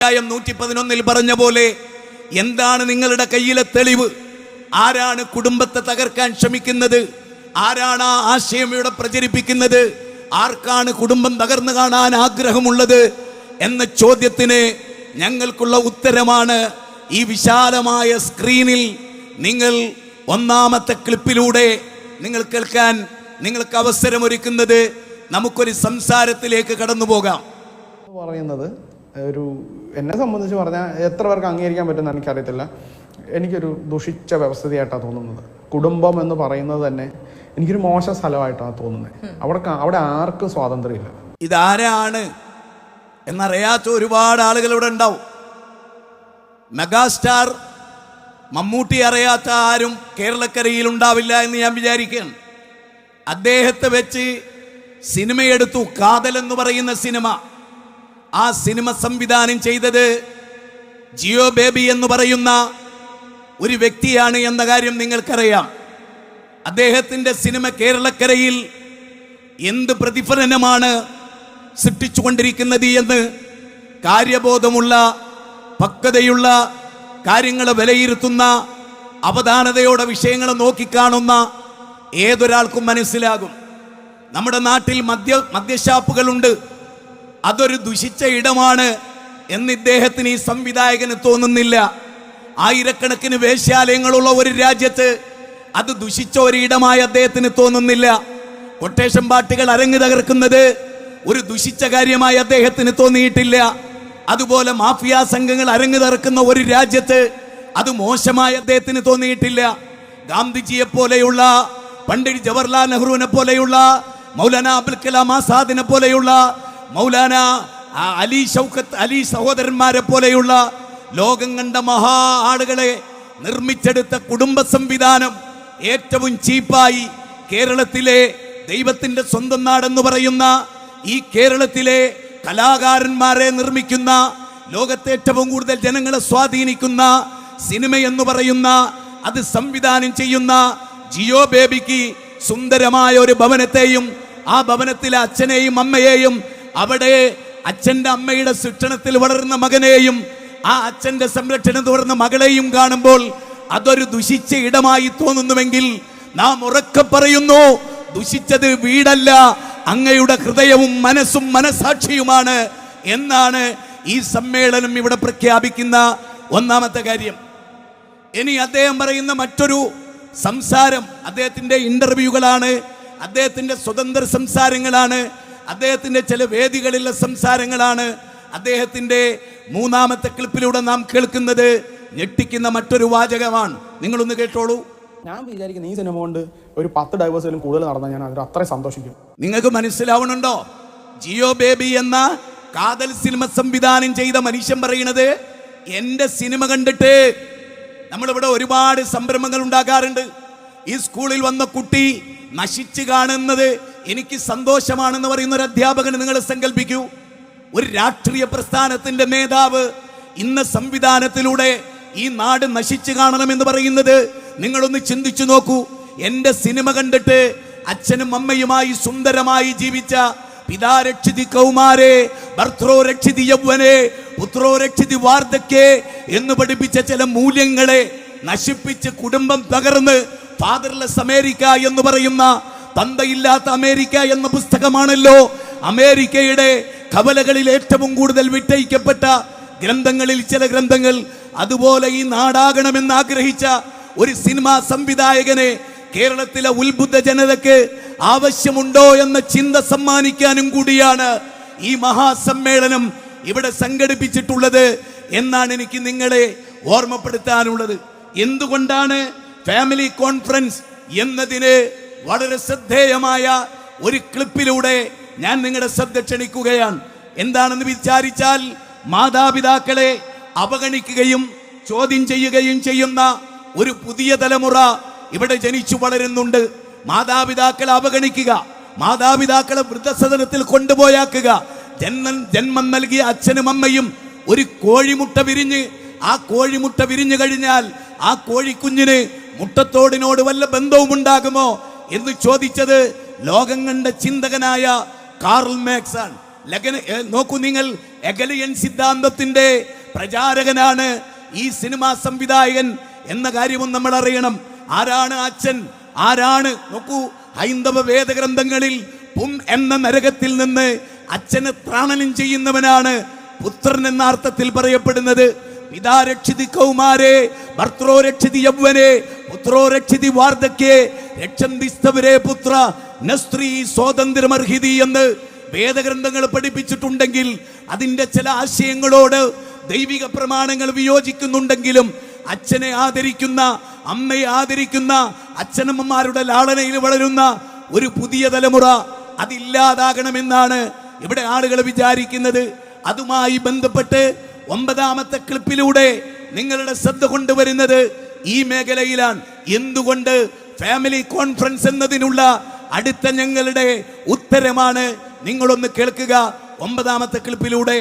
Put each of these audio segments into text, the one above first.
111 പറഞ്ഞ പോലെ എന്താണ് നിങ്ങളുടെ കയ്യിലെ തെളിവ്? ആരാണ് കുടുംബത്തെ തകർക്കാൻ ശ്രമിക്കുന്നത്? ആരാണ് ആ ആശയം ഇവിടെ പ്രചരിപ്പിക്കുന്നത്? ആർക്കാണ് കുടുംബം തകർന്നു കാണാൻ ആഗ്രഹമുള്ളത് എന്ന ചോദ്യത്തിന് ഞങ്ങൾക്കുള്ള ഉത്തരമാണ് ഈ വിശാലമായ സ്ക്രീനിൽ നിങ്ങൾ ഒന്നാമത്തെ ക്ലിപ്പിലൂടെ നിങ്ങൾ കേൾക്കാൻ നിങ്ങൾക്ക് അവസരമൊരുക്കുന്നത്. നമുക്കൊരു സംസാരത്തിലേക്ക് കടന്നു പോകാം. പറയുന്നത് ഒരു എന്നെ സംബന്ധിച്ച് പറഞ്ഞാൽ എത്ര പേർക്ക് അംഗീകരിക്കാൻ പറ്റുമെന്ന് എനിക്കറിയത്തില്ല. എനിക്കൊരു ദുഷിച്ച വ്യവസ്ഥയായിട്ടാണ് തോന്നുന്നത്. കുടുംബം എന്ന് പറയുന്നത് തന്നെ എനിക്കൊരു മോശം സ്ഥലമായിട്ടാണ് തോന്നുന്നത്. അവിടെ ആർക്കും സ്വാതന്ത്ര്യമില്ല. ഇതാരാണ് എന്നറിയാത്ത ഒരുപാട് ആളുകൾ ഇവിടെ ഉണ്ടാവും. മെഗാസ്റ്റാർ മമ്മൂട്ടി അറിയാത്ത ആരും കേരളക്കരയിൽ ഉണ്ടാവില്ല എന്ന് ഞാൻ വിചാരിക്കുകയാണ്. അദ്ദേഹത്തെ വെച്ച് സിനിമയെടുത്തു. കാതൽ എന്ന് പറയുന്ന സിനിമ. ആ സിനിമ സംവിധാനം ചെയ്തത് ജിയോ ബേബി എന്ന് പറയുന്ന ഒരു വ്യക്തിയാണ് എന്ന കാര്യം നിങ്ങൾക്കറിയാം. അദ്ദേഹത്തിൻ്റെ സിനിമ കേരളക്കരയിൽ എന്ത് പ്രതിഫലനമാണ് സൃഷ്ടിച്ചുകൊണ്ടിരിക്കുന്നത് എന്ന് കാര്യബോധമുള്ള, പക്വതയുള്ള, കാര്യങ്ങളെ വിലയിരുത്തുന്ന, അവധാനതയോടെ വിഷയങ്ങളെ നോക്കിക്കാണുന്ന ഏതൊരാൾക്കും മനസ്സിലാകും. നമ്മുടെ നാട്ടിൽ മദ്യഷാപ്പുകളുണ്ട്. അതൊരു ദുഷിച്ച ഇടമാണ് എന്ന് ഇദ്ദേഹത്തിന്, ഈ സംവിധായകന് തോന്നുന്നില്ല. ആയിരക്കണക്കിന് വേശ്യാലയങ്ങളുള്ള ഒരു രാജ്യത്ത് അത് ദുഷിച്ച ഒരിടമായി അദ്ദേഹത്തിന് തോന്നുന്നില്ല. കൊട്ടേഷൻ പാട്ടുകൾ അരങ്ങ് തകർക്കുന്നത് ഒരു ദുഷിച്ച കാര്യമായി അദ്ദേഹത്തിന് തോന്നിയിട്ടില്ല. അതുപോലെ മാഫിയ സംഘങ്ങൾ അരങ്ങ് തകർക്കുന്ന ഒരു രാജ്യത്ത് അത് മോശമായി അദ്ദേഹത്തിന് തോന്നിയിട്ടില്ല. ഗാന്ധിജിയെ പോലെയുള്ള, പണ്ഡിറ്റ് ജവഹർലാൽ നെഹ്റുവിനെ പോലെയുള്ള, മൗലാന അബുൽ കലാം ആസാദിനെ പോലെയുള്ള, മൗലാന അലി ഷൗക്കത്ത് അലി സഹോദരന്മാരെ പോലെയുള്ള ലോകം കണ്ട മഹാ ആളുകളെ നിർമ്മിച്ചെടുത്ത കുടുംബ സംവിധാനം ഏറ്റവും ചീപ്പായി കേരളത്തിലെ ദൈവത്തിന്റെ സ്വന്തം നാടെന്ന് പറയുന്ന ഈ കേരളത്തിലെ കലാകാരന്മാരെ നിർമ്മിക്കുന്ന, ലോകത്തെ ഏറ്റവും കൂടുതൽ ജനങ്ങളെ സ്വാധീനിക്കുന്ന സിനിമ എന്ന് പറയുന്ന അത് സംവിധാനം ചെയ്യുന്ന ജിയോ ബേബിക്ക് സുന്ദരമായ ഒരു ഭവനത്തെയും ആ ഭവനത്തിലെ അച്ഛനെയും അമ്മയെയും അവിടെ അച്ഛൻ്റെ അമ്മയുടെ ശിക്ഷണത്തിൽ വളർന്ന മകനെയും ആ അച്ഛൻ്റെ സംരക്ഷണത്തിൽ വളർന്ന മകളെയും കാണുമ്പോൾ അതൊരു ദുഷിച്ച ഇടമായി തോന്നുന്നുവെങ്കിൽ നാം ഉറക്കെ പറയുന്നു, ദുഷിച്ചത് വീടല്ല, അങ്ങയുടെ ഹൃദയവും മനസ്സും മനസാക്ഷിയുമാണ് എന്നാണ് ഈ സമ്മേളനം ഇവിടെ പ്രഖ്യാപിക്കുന്ന ഒന്നാമത്തെ കാര്യം. ഇനി അദ്ദേഹം പറയുന്ന മറ്റൊരു സംസാരം അദ്ദേഹത്തിൻ്റെ ഇന്റർവ്യൂകളാണ്, അദ്ദേഹത്തിൻ്റെ സ്വതന്ത്ര സംസാരങ്ങളാണ്, അദ്ദേഹത്തിൻ്റെ ചില വേദികളിലെ സംസാരങ്ങളാണ്. അദ്ദേഹത്തിൻ്റെ മൂന്നാമത്തെ ക്ലിപ്പിലൂടെ നാം കേൾക്കുന്നത് ഞെട്ടിക്കുന്ന മറ്റൊരു വാചകമാണ്. നിങ്ങളൊന്ന് കേട്ടോളൂ. ഞാൻ വിചാരിക്കുന്നു ഈ സിനിമ കൊണ്ട് ഒരു 10 ഡൈവേഴ്സിലും കൂടുതൽ നടന്നാൽ ഞാൻ അതിൽ അത്രയും സന്തോഷിക്കും. നിങ്ങൾക്ക് മനസ്സിലാവണുണ്ടോ? ജിയോ ബേബി എന്ന കാതൽ സിനിമ സംവിധാനം ചെയ്ത മനുഷ്യൻ പറയുന്നത്, എൻ്റെ സിനിമ കണ്ടിട്ട് നമ്മളിവിടെ ഒരുപാട് സംരംഭങ്ങൾ ഉണ്ടാക്കാറുണ്ട്. ഈ സ്കൂളിൽ വന്ന കുട്ടി നശിച്ച് കാണുന്നത് എനിക്ക് സന്തോഷമാണെന്ന് പറയുന്ന ഒരു അധ്യാപകന് നിങ്ങൾ സങ്കല്പിക്കൂ. ഒരു രാഷ്ട്രീയ പ്രസ്ഥാനത്തിന്റെ നേതാവ് ഇന്ന സംവിധാനത്തിലൂടെ ഈ നാട് നശിച്ചു കാണണമെന്ന് പറയുന്നത് നിങ്ങളൊന്ന് ചിന്തിച്ചു നോക്കൂ. എൻ്റെ സിനിമ കണ്ടിട്ട് അച്ഛനും അമ്മയുമായി സുന്ദരമായി ജീവിച്ച പിതാ രക്ഷിതി കൗമാരേ ഭർത്രോ രക്ഷിതി യൗവനേ പുത്രോ രക്ഷിതി വാർദ്ധക്യേ എന്ന് പഠിപ്പിച്ച ചില മൂല്യങ്ങളെ നശിപ്പിച്ച് കുടുംബം തകർന്ന് ഫാദർലെസ് അമേരിക്ക എന്ന് പറയുന്ന, തന്തയില്ലാത്ത അമേരിക്ക എന്ന പുസ്തകമാണല്ലോ അമേരിക്കയുടെ കവലകളിൽ ഏറ്റവും കൂടുതൽ വിറ്റഴിക്കപ്പെട്ട ഗ്രന്ഥങ്ങളിൽ ചില ഗ്രന്ഥങ്ങൾ. അതുപോലെ ഈ നാടാകണമെന്ന് ആഗ്രഹിച്ച ഒരു സിനിമാ സംവിധായകനെ കേരളത്തിലെ ഉത്ബുദ്ധ ജനതയ്ക്ക് ആവശ്യമുണ്ടോ എന്ന ചിന്ത സമ്മാനിക്കാനും കൂടിയാണ് ഈ മഹാസമ്മേളനം ഇവിടെ സംഘടിപ്പിച്ചിട്ടുള്ളത് എന്നാണ് എനിക്ക് നിങ്ങളെ ഓർമ്മപ്പെടുത്താനുള്ളത്. എന്തുകൊണ്ടാണ് ഫാമിലി കോൺഫറൻസ് എന്നതിന് വളരെ ശ്രദ്ധേയമായ ഒരു ക്ലിപ്പിലൂടെ ഞാൻ നിങ്ങളുടെ ശ്രദ്ധ ക്ഷണിക്കുകയാണ്. എന്താണെന്ന് വിചാരിച്ചാൽ, മാതാപിതാക്കളെ അവഗണിക്കുകയും ചോദ്യം ചെയ്യുകയും ചെയ്യുന്ന ഒരു പുതിയ തലമുറ ഇവിടെ ജനിച്ചു വളരുന്നുണ്ട്. മാതാപിതാക്കളെ അവഗണിക്കുക, മാതാപിതാക്കളെ വൃദ്ധസദനത്തിൽ കൊണ്ടുപോയാക്കുക. ജന്മം നൽകിയ അച്ഛനും അമ്മയും ഒരു കോഴിമുട്ട വിരിഞ്ഞ്, ആ കോഴിമുട്ട വിരിഞ്ഞു കഴിഞ്ഞാൽ ആ കോഴിക്കുഞ്ഞിന് മുട്ടത്തോടിനോട് വല്ല ബന്ധവും ഉണ്ടാകുമോ എന്ന് ലോകം കണ്ട ചിന്തകനായ കാർൽ മാർക്സ് ആണ്. നോക്കൂ നിങ്ങൾ, ഹെഗലിയൻ സിദ്ധാന്തത്തിന്റെ പ്രചാരകനാണ് ഈ സിനിമാ സംവിധായകൻ എന്ന കാര്യവും നമ്മൾ അറിയണം. ആരാണ് അച്ഛൻ? ആരാണ്? നോക്കൂ, ഹൈന്ദവ വേദഗ്രന്ഥങ്ങളിൽ പും എന്ന നരകത്തിൽ നിന്ന് അച്ഛനെ ത്രാണനം ചെയ്യുന്നവനാണ് പുത്രൻ എന്ന അർത്ഥത്തിൽ പറയപ്പെടുന്നത്. പിതാ രക്ഷിതി കൗമാരേ ഭർത്രോ രക്ഷിതി യൗവനേ പുത്രോ രക്ഷിതി വാർദ്ധക്യേ രക്ഷന്തിസ്തവരേ പുത്ര നസ്ത്രീ സ്വാതന്ത്ര്യമർഹിതി എന്ന് വേദഗ്രന്ഥങ്ങൾ പഠിപ്പിച്ചിട്ടുണ്ടെങ്കിൽ അതിൻ്റെ ചില ആശയങ്ങളോട് ദൈവിക പ്രമാണങ്ങൾ വിയോജിക്കുന്നുണ്ടെങ്കിലും അച്ഛനെ ആദരിക്കുന്ന, അമ്മയെ ആദരിക്കുന്ന, അച്ഛനമ്മമാരുടെ ലാളനയിൽ വളരുന്ന ഒരു പുതിയ തലമുറ അതില്ലാതാകണമെന്നാണ് ഇവിടെ ആളുകൾ വിചാരിക്കുന്നത്. അതുമായി ബന്ധപ്പെട്ട് 9ാമത്തെ ക്ലിപ്പിലൂടെ നിങ്ങളുടെ ശ്രദ്ധ കൊണ്ടുവരുന്നത് ഈ മേഖലയിലാണ്. എന്തുകൊണ്ട് ഫാമിലി കോൺഫറൻസ് എന്നതിനുള്ള അടുത്ത ഞങ്ങളുടെ ഉത്തരമാണ്. നിങ്ങളൊന്ന് കേൾക്കുക 9ാമത്തെ ക്ലിപ്പിലൂടെ.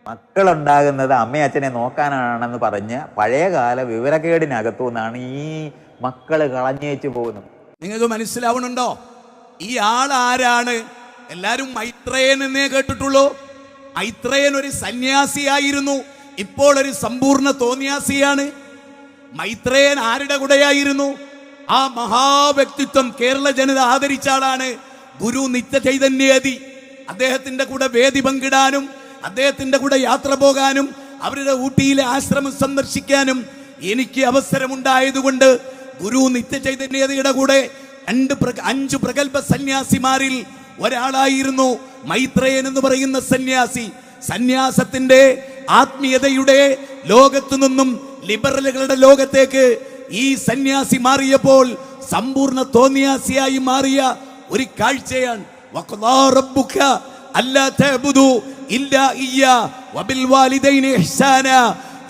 മക്കളുണ്ടാകുന്നത് അമ്മയച്ഛനെ നോക്കാനാണെന്ന് പറഞ്ഞ് പഴയകാല വിവരക്കേടിനകത്തു നിന്നാണ് ഈ മക്കള് കളഞ്ഞേച്ചു പോകുന്നത്. നിങ്ങൾക്ക് മനസ്സിലാവണുണ്ടോ? ഈ ആൾ ആരാണ്? എല്ലാരും മൈത്രേയൻ എന്നേ കേട്ടിട്ടുള്ളൂ. മൈത്രേയൻ ഒരു സന്യാസിയായിരുന്നു, ഇപ്പോൾ ഒരു സമ്പൂർണ്ണ തോന്നിയാസിയാണ്. മൈത്രേയൻ ആരുടെ കൂടെയായിരുന്നു? ആ മഹാവ്യക്തിത്വം കേരള ജനത ആദരിച്ച ആളാണ് ഗുരു നിത്യ ചൈതന്യതി. അദ്ദേഹത്തിന്റെ കൂടെ വേദി പങ്കിടാനും അദ്ദേഹത്തിന്റെ കൂടെ യാത്ര പോകാനും അവരുടെ ഊട്ടിയിലെ ആശ്രമം സന്ദർശിക്കാനും എനിക്ക് അവസരമുണ്ടായതുകൊണ്ട് ഗുരു നിത്യ ചൈതന്യതയുടെ കൂടെ 5 പ്രഗത്ഭ സന്യാസിമാരിൽ ഒരാളായിരുന്നു മൈത്രേയൻ എന്ന് പറയുന്ന സന്യാസി. സന്യാസത്തിന്റെ ആത്മീയതയുടെ ലോകത്തു നിന്നും ലിബറലുകളുടെ ലോകത്തേക്ക് ഈ സന്യാസി മാറിയപ്പോൾ സമ്പൂർണ്ണ തോന്നിയാസിയായി മാറിയ ഒരു കാഴ്ചയാണ്. വഖദാ റബ്ബുക അല്ലാ തഅബുദു ഇല്ലാ ഇയ്യാ വബിൽ വാലിദൈനി ഇഹ്സാനാ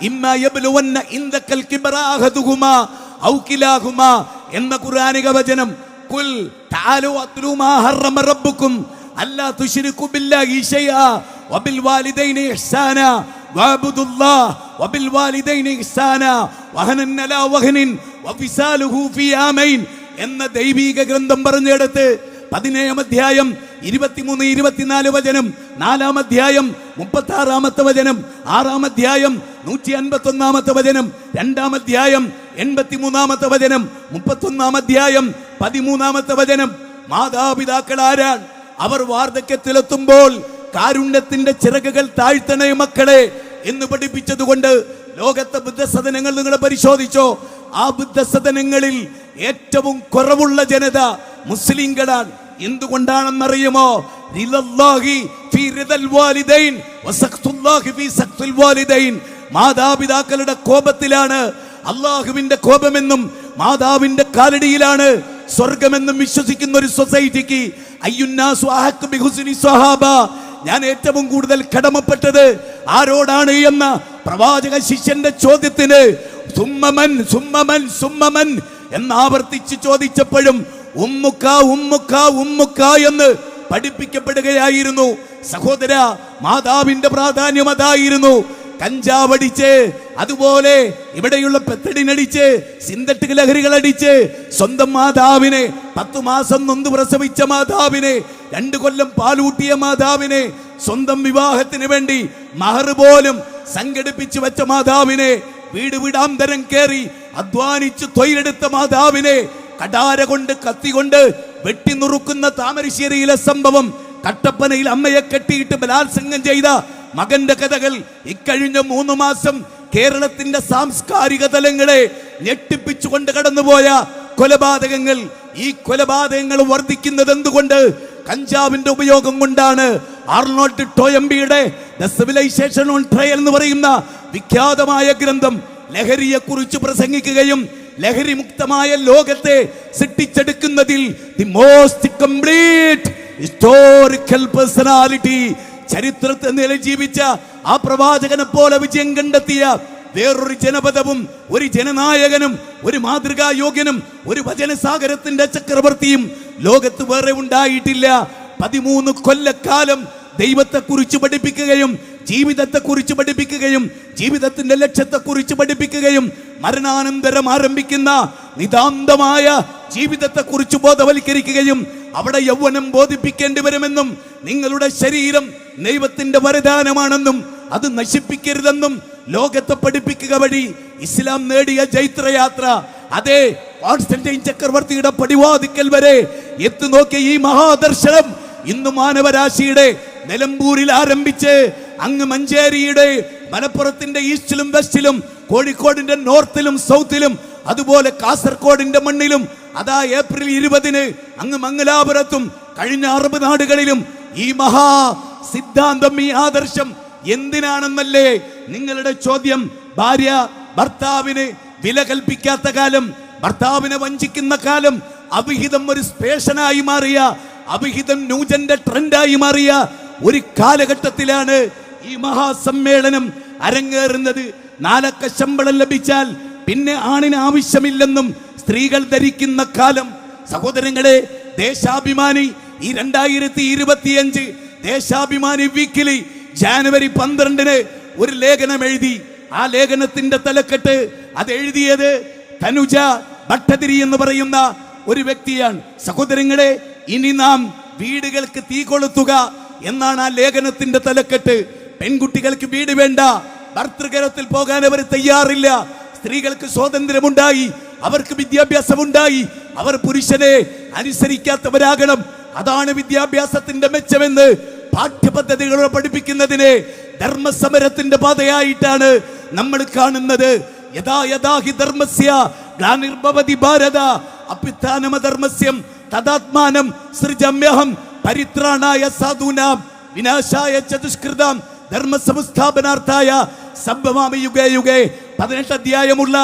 ഇമ്മാ യബ്ലുവന്ന ഇൻദകൽ കിബ്റ അഹദുഹുമാ ഔ കിലാഹുമാ എന്ന ഖുർആനിക വചനം. ഖുൽ തആലു അത്ലു മാ ഹറമ റബ്ബുക്കും അല്ലാ തുശ്രികു ബില്ലാഹി ശൈആ വബിൽ വാലിദൈനി ഇഹ്സാനാ വഅബ്ദുല്ലാഹ് വബിൽ വാലിദൈനി ഇഹ്സാനാ വഹനൻ അലാ വഹനിൻ വഫിസാലുഹു ഫീ ആമൈൻ എന്ന ദൈവിക ഗ്രന്ഥം പറഞ്ഞെടുത്ത് 17-ാം അധ്യായം 23, 24 വചനം, 4-ാം അധ്യായം 36-ാമത്തെ വചനം, 6-ാം അധ്യായം 151-ാമത്തെ വചനം, 2-ാം അധ്യായം 83-ാമത്തെ വചനം, 31-ാം അധ്യായം 13-ാമത്തെ വചനം. മാതാപിതാക്കൾ ആരാണ്? അവർ വാർദ്ധക്യത്തിലെത്തുമ്പോൾ കാരുണ്യത്തിന്റെ ചിറകുകൾ താഴ്ത്തണേ മക്കളെ എന്ന് പഠിപ്പിച്ചതുകൊണ്ട് ലോകത്തെ ബുദ്ധസദനങ്ങൾ നിങ്ങൾ പരിശോധിച്ചോ. ആ ബുദ്ധസദനങ്ങളിൽ ഏറ്റവും കുറവുള്ള ജനത മുസ്ലിങ്ങളാണ്. എന്തുകൊണ്ടാണെന്നറിയുമോ? മാതാപിതാക്കളുടെ കോപത്തിലാണ് അള്ളാഹുവിന്റെ കോപമെന്നും മാതാവിന്റെ കാലടിയിലാണ് സ്വർഗമെന്നും വിശ്വസിക്കുന്ന ഒരു സൊസൈറ്റിക്ക് ഞാൻ ഏറ്റവും കൂടുതൽ കടമപ്പെട്ടത് ആരോടാണ് എന്ന പ്രവാചക ശിഷ്യന്റെ ചോദ്യത്തിന് സുമ്മമൻ സുമ്മമൻ സുമ്മമൻ എന്ന് ആവർത്തിച്ച് ചോദിച്ചപ്പോഴും ഉമ്മുക്ക ഉമ്മുക്ക ഉമ്മുക്ക എന്ന് പഠിപ്പിക്കപ്പെടുകയായിരുന്നു. സഹോദര, മാതാവിന്റെ പ്രാധാന്യം അതായിരുന്നു. കഞ്ചാവടിച്ച്, അതുപോലെ ഇവിടെയുള്ള പെത്തടിനടിച്ച്, സിന്തറ്റിക് ലഹരികൾ അടിച്ച് സ്വന്തം മാതാവിനെ, 10 മാസം നൊന്ത് പ്രസവിച്ച മാതാവിനെ, 2 കൊല്ലം പാലൂട്ടിയ മാതാവിനെ, സ്വന്തം വിവാഹത്തിന് വേണ്ടി മഹർ പോലും സംഘടിപ്പിച്ചു വെച്ച മാതാവിനെ, വീട് വീടാന്തരം കയറി അധ്വാനിച്ച് തൊഴിലെടുത്ത മാതാവിനെ കടാര കൊണ്ട് കത്തി കൊണ്ട് വെട്ടിനുറുക്കുന്ന താമരശ്ശേരിയിലെ സംഭവം, കട്ടപ്പനയിൽ അമ്മയെ കെട്ടിയിട്ട് ബലാത്സംഗം ചെയ്ത മകന്റെ കഥകൾ, ഇക്കഴിഞ്ഞ 3 മാസം കേരളത്തിന്റെ സാംസ്കാരിക തലങ്ങളെ ഞെട്ടിപ്പിച്ചുകൊണ്ട് കടന്നുപോയ കൊലപാതകങ്ങൾ. ഈ കൊലപാതകങ്ങൾ വർദ്ധിക്കുന്നത് എന്തുകൊണ്ട്? കഞ്ചാവിന്റെ ഉപയോഗം കൊണ്ടാണ്. ആർണോൾഡ് ടോയംബിയുടെ ദ സിവിലൈസേഷൻ ഓൺ ട്രയൽ എന്ന് പറയുന്ന വിഖ്യാതമായ ഗ്രന്ഥം ലഹരിയെ കുറിച്ച് പ്രസംഗിക്കുകയും ലഹരി മുക്തമായ ലോകത്തെ സൃഷ്ടിച്ചെടുക്കുന്നതിൽ the most complete historical personality, ചരിത്രത്തെ നിലജീവിച്ച ആ പ്രവാചകനെ പോലെ വിജയം കണ്ടെത്തിയ വേറൊരു ജനപദവും ഒരു ജനനായകനും ഒരു മാതൃകാ യോഗ്യനും ഒരു വചനസാഗരത്തിന്റെ ചക്രവർത്തിയും ലോകത്ത് വേറെ ഉണ്ടായിട്ടില്ല. 13 കൊല്ലക്കാലം ദൈവത്തെ കുറിച്ച് പഠിപ്പിക്കുകയും ജീവിതത്തെ കുറിച്ച് പഠിപ്പിക്കുകയും ജീവിതത്തിന്റെ ലക്ഷ്യത്തെ കുറിച്ച് പഠിപ്പിക്കുകയും മരണാനന്തരം ആരംഭിക്കുന്ന നിതാന്തമായ ജീവിതത്തെ കുറിച്ച് ബോധവൽക്കരിക്കുകയും അവിടെ യൗവനം ബോധിപ്പിക്കേണ്ടി വരുമെന്നും നിങ്ങളുടെ ശരീരം ദൈവത്തിന്റെ വരദാനമാണെന്നും അത് നശിപ്പിക്കരുതെന്നും ലോകത്തെ പഠിപ്പിക്കുക വഴി ഇസ്ലാം നേടിയ ജൈത്രയാത്ര, അതെ, കോൺസ്റ്റന്റൈൻ ചക്രവർത്തിയുടെ പടിവാതിക്കൽ വരെ എത്തി നോക്കിയ ഈ മഹാദർശനം ഇന്ന് മാനവരാശിയുടെ നിലമ്പൂരിൽ ആരംഭിച്ച് അങ്ങ് മഞ്ചേരിയുടെ മലപ്പുറത്തിന്റെ ഈസ്റ്റിലും വെസ്റ്റിലും കോഴിക്കോടിന്റെ നോർത്തിലും സൗത്തിലും അതുപോലെ കാസർഗോഡിന്റെ മണ്ണിലും അതാ ഏപ്രിൽ 20 അങ്ങ് മംഗലാപുരത്തും കഴിഞ്ഞ 60 നാടുകളിലും ഈ മഹാ സിദ്ധാന്തം, ഈ ആദർശം എന്തിനാണെന്നല്ലേ നിങ്ങളുടെ ചോദ്യം? ഭാര്യ ഭർത്താവിന് വില കൽപ്പിക്കാത്ത കാലം, ഭർത്താവിനെ വഞ്ചിക്കുന്ന കാലം, അവിഹിതം ഒരു സ്പേഷനായി മാറിയ, അവിഹിതം ന്യൂജന്റെ ട്രെൻഡായി മാറിയ ഒരു കാലഘട്ടത്തിലാണ് ഈ മഹാസമ്മേളനം അരങ്ങേറുന്നത്. 4 അക്ക ശമ്പളം ലഭിച്ചാൽ പിന്നെ ആണിന് ആവശ്യമില്ലെന്നും സ്ത്രീകൾ ധരിക്കുന്ന കാലം. സഹോദരങ്ങളെ, ദേശാഭിമാനി ഈ 2025 ദേശാഭിമാനി വീക്കിലി ജാനുവരി 12 ഒരു ലേഖനം എഴുതി. ആ ലേഖനത്തിന്റെ തലക്കെട്ട്, അത് എഴുതിയത് തനുജ ഭട്ടതിരി എന്ന് പറയുന്ന ഒരു വ്യക്തിയാണ്. സഹോദരങ്ങളെ, ഇനി നാം വീടുകൾക്ക് തീ കൊളുത്തുക എന്നാണ് ആ ലേഖനത്തിന്റെ തലക്കെട്ട്. പെൺകുട്ടികൾക്ക് വീട് വേണ്ട, ഭർതൃകരത്തിൽ പോകാൻ അവർ തയ്യാറില്ല. സ്ത്രീകൾക്ക് സ്വാതന്ത്ര്യമുണ്ടായി, അവർക്ക് വിദ്യാഭ്യാസമുണ്ടായി, അവർ പുരുഷനെ അനുസരിക്കാത്തവരാകണം. അതാണ് വിദ്യാഭ്യാസത്തിന്റെ മെച്ചമെന്ന് പാഠ്യപദ്ധതികളോട് പഠിപ്പിക്കുന്നതിനെ ധർമ്മസമരത്തിന്റെ പാതയായിട്ടാണ് നമ്മൾ കാണുന്നത്. യഥാ യഥാ ഹി ധർമ്മസ്യ ഗ്ലാനിർഭവതി ഭാരത അഭ്യുത്ഥാനമധർമ്മസ്യം തദാത്മാനം സൃജമ്യഹം പരിത്രാണായ സാധൂനാം വിനാശായ ചതുഷ്കൃതാം ധർമ്മസംസ്ഥാപനാർത്ഥായ സംഭവാമി യുഗേ യുഗേ. 18 അധ്യായമുള്ള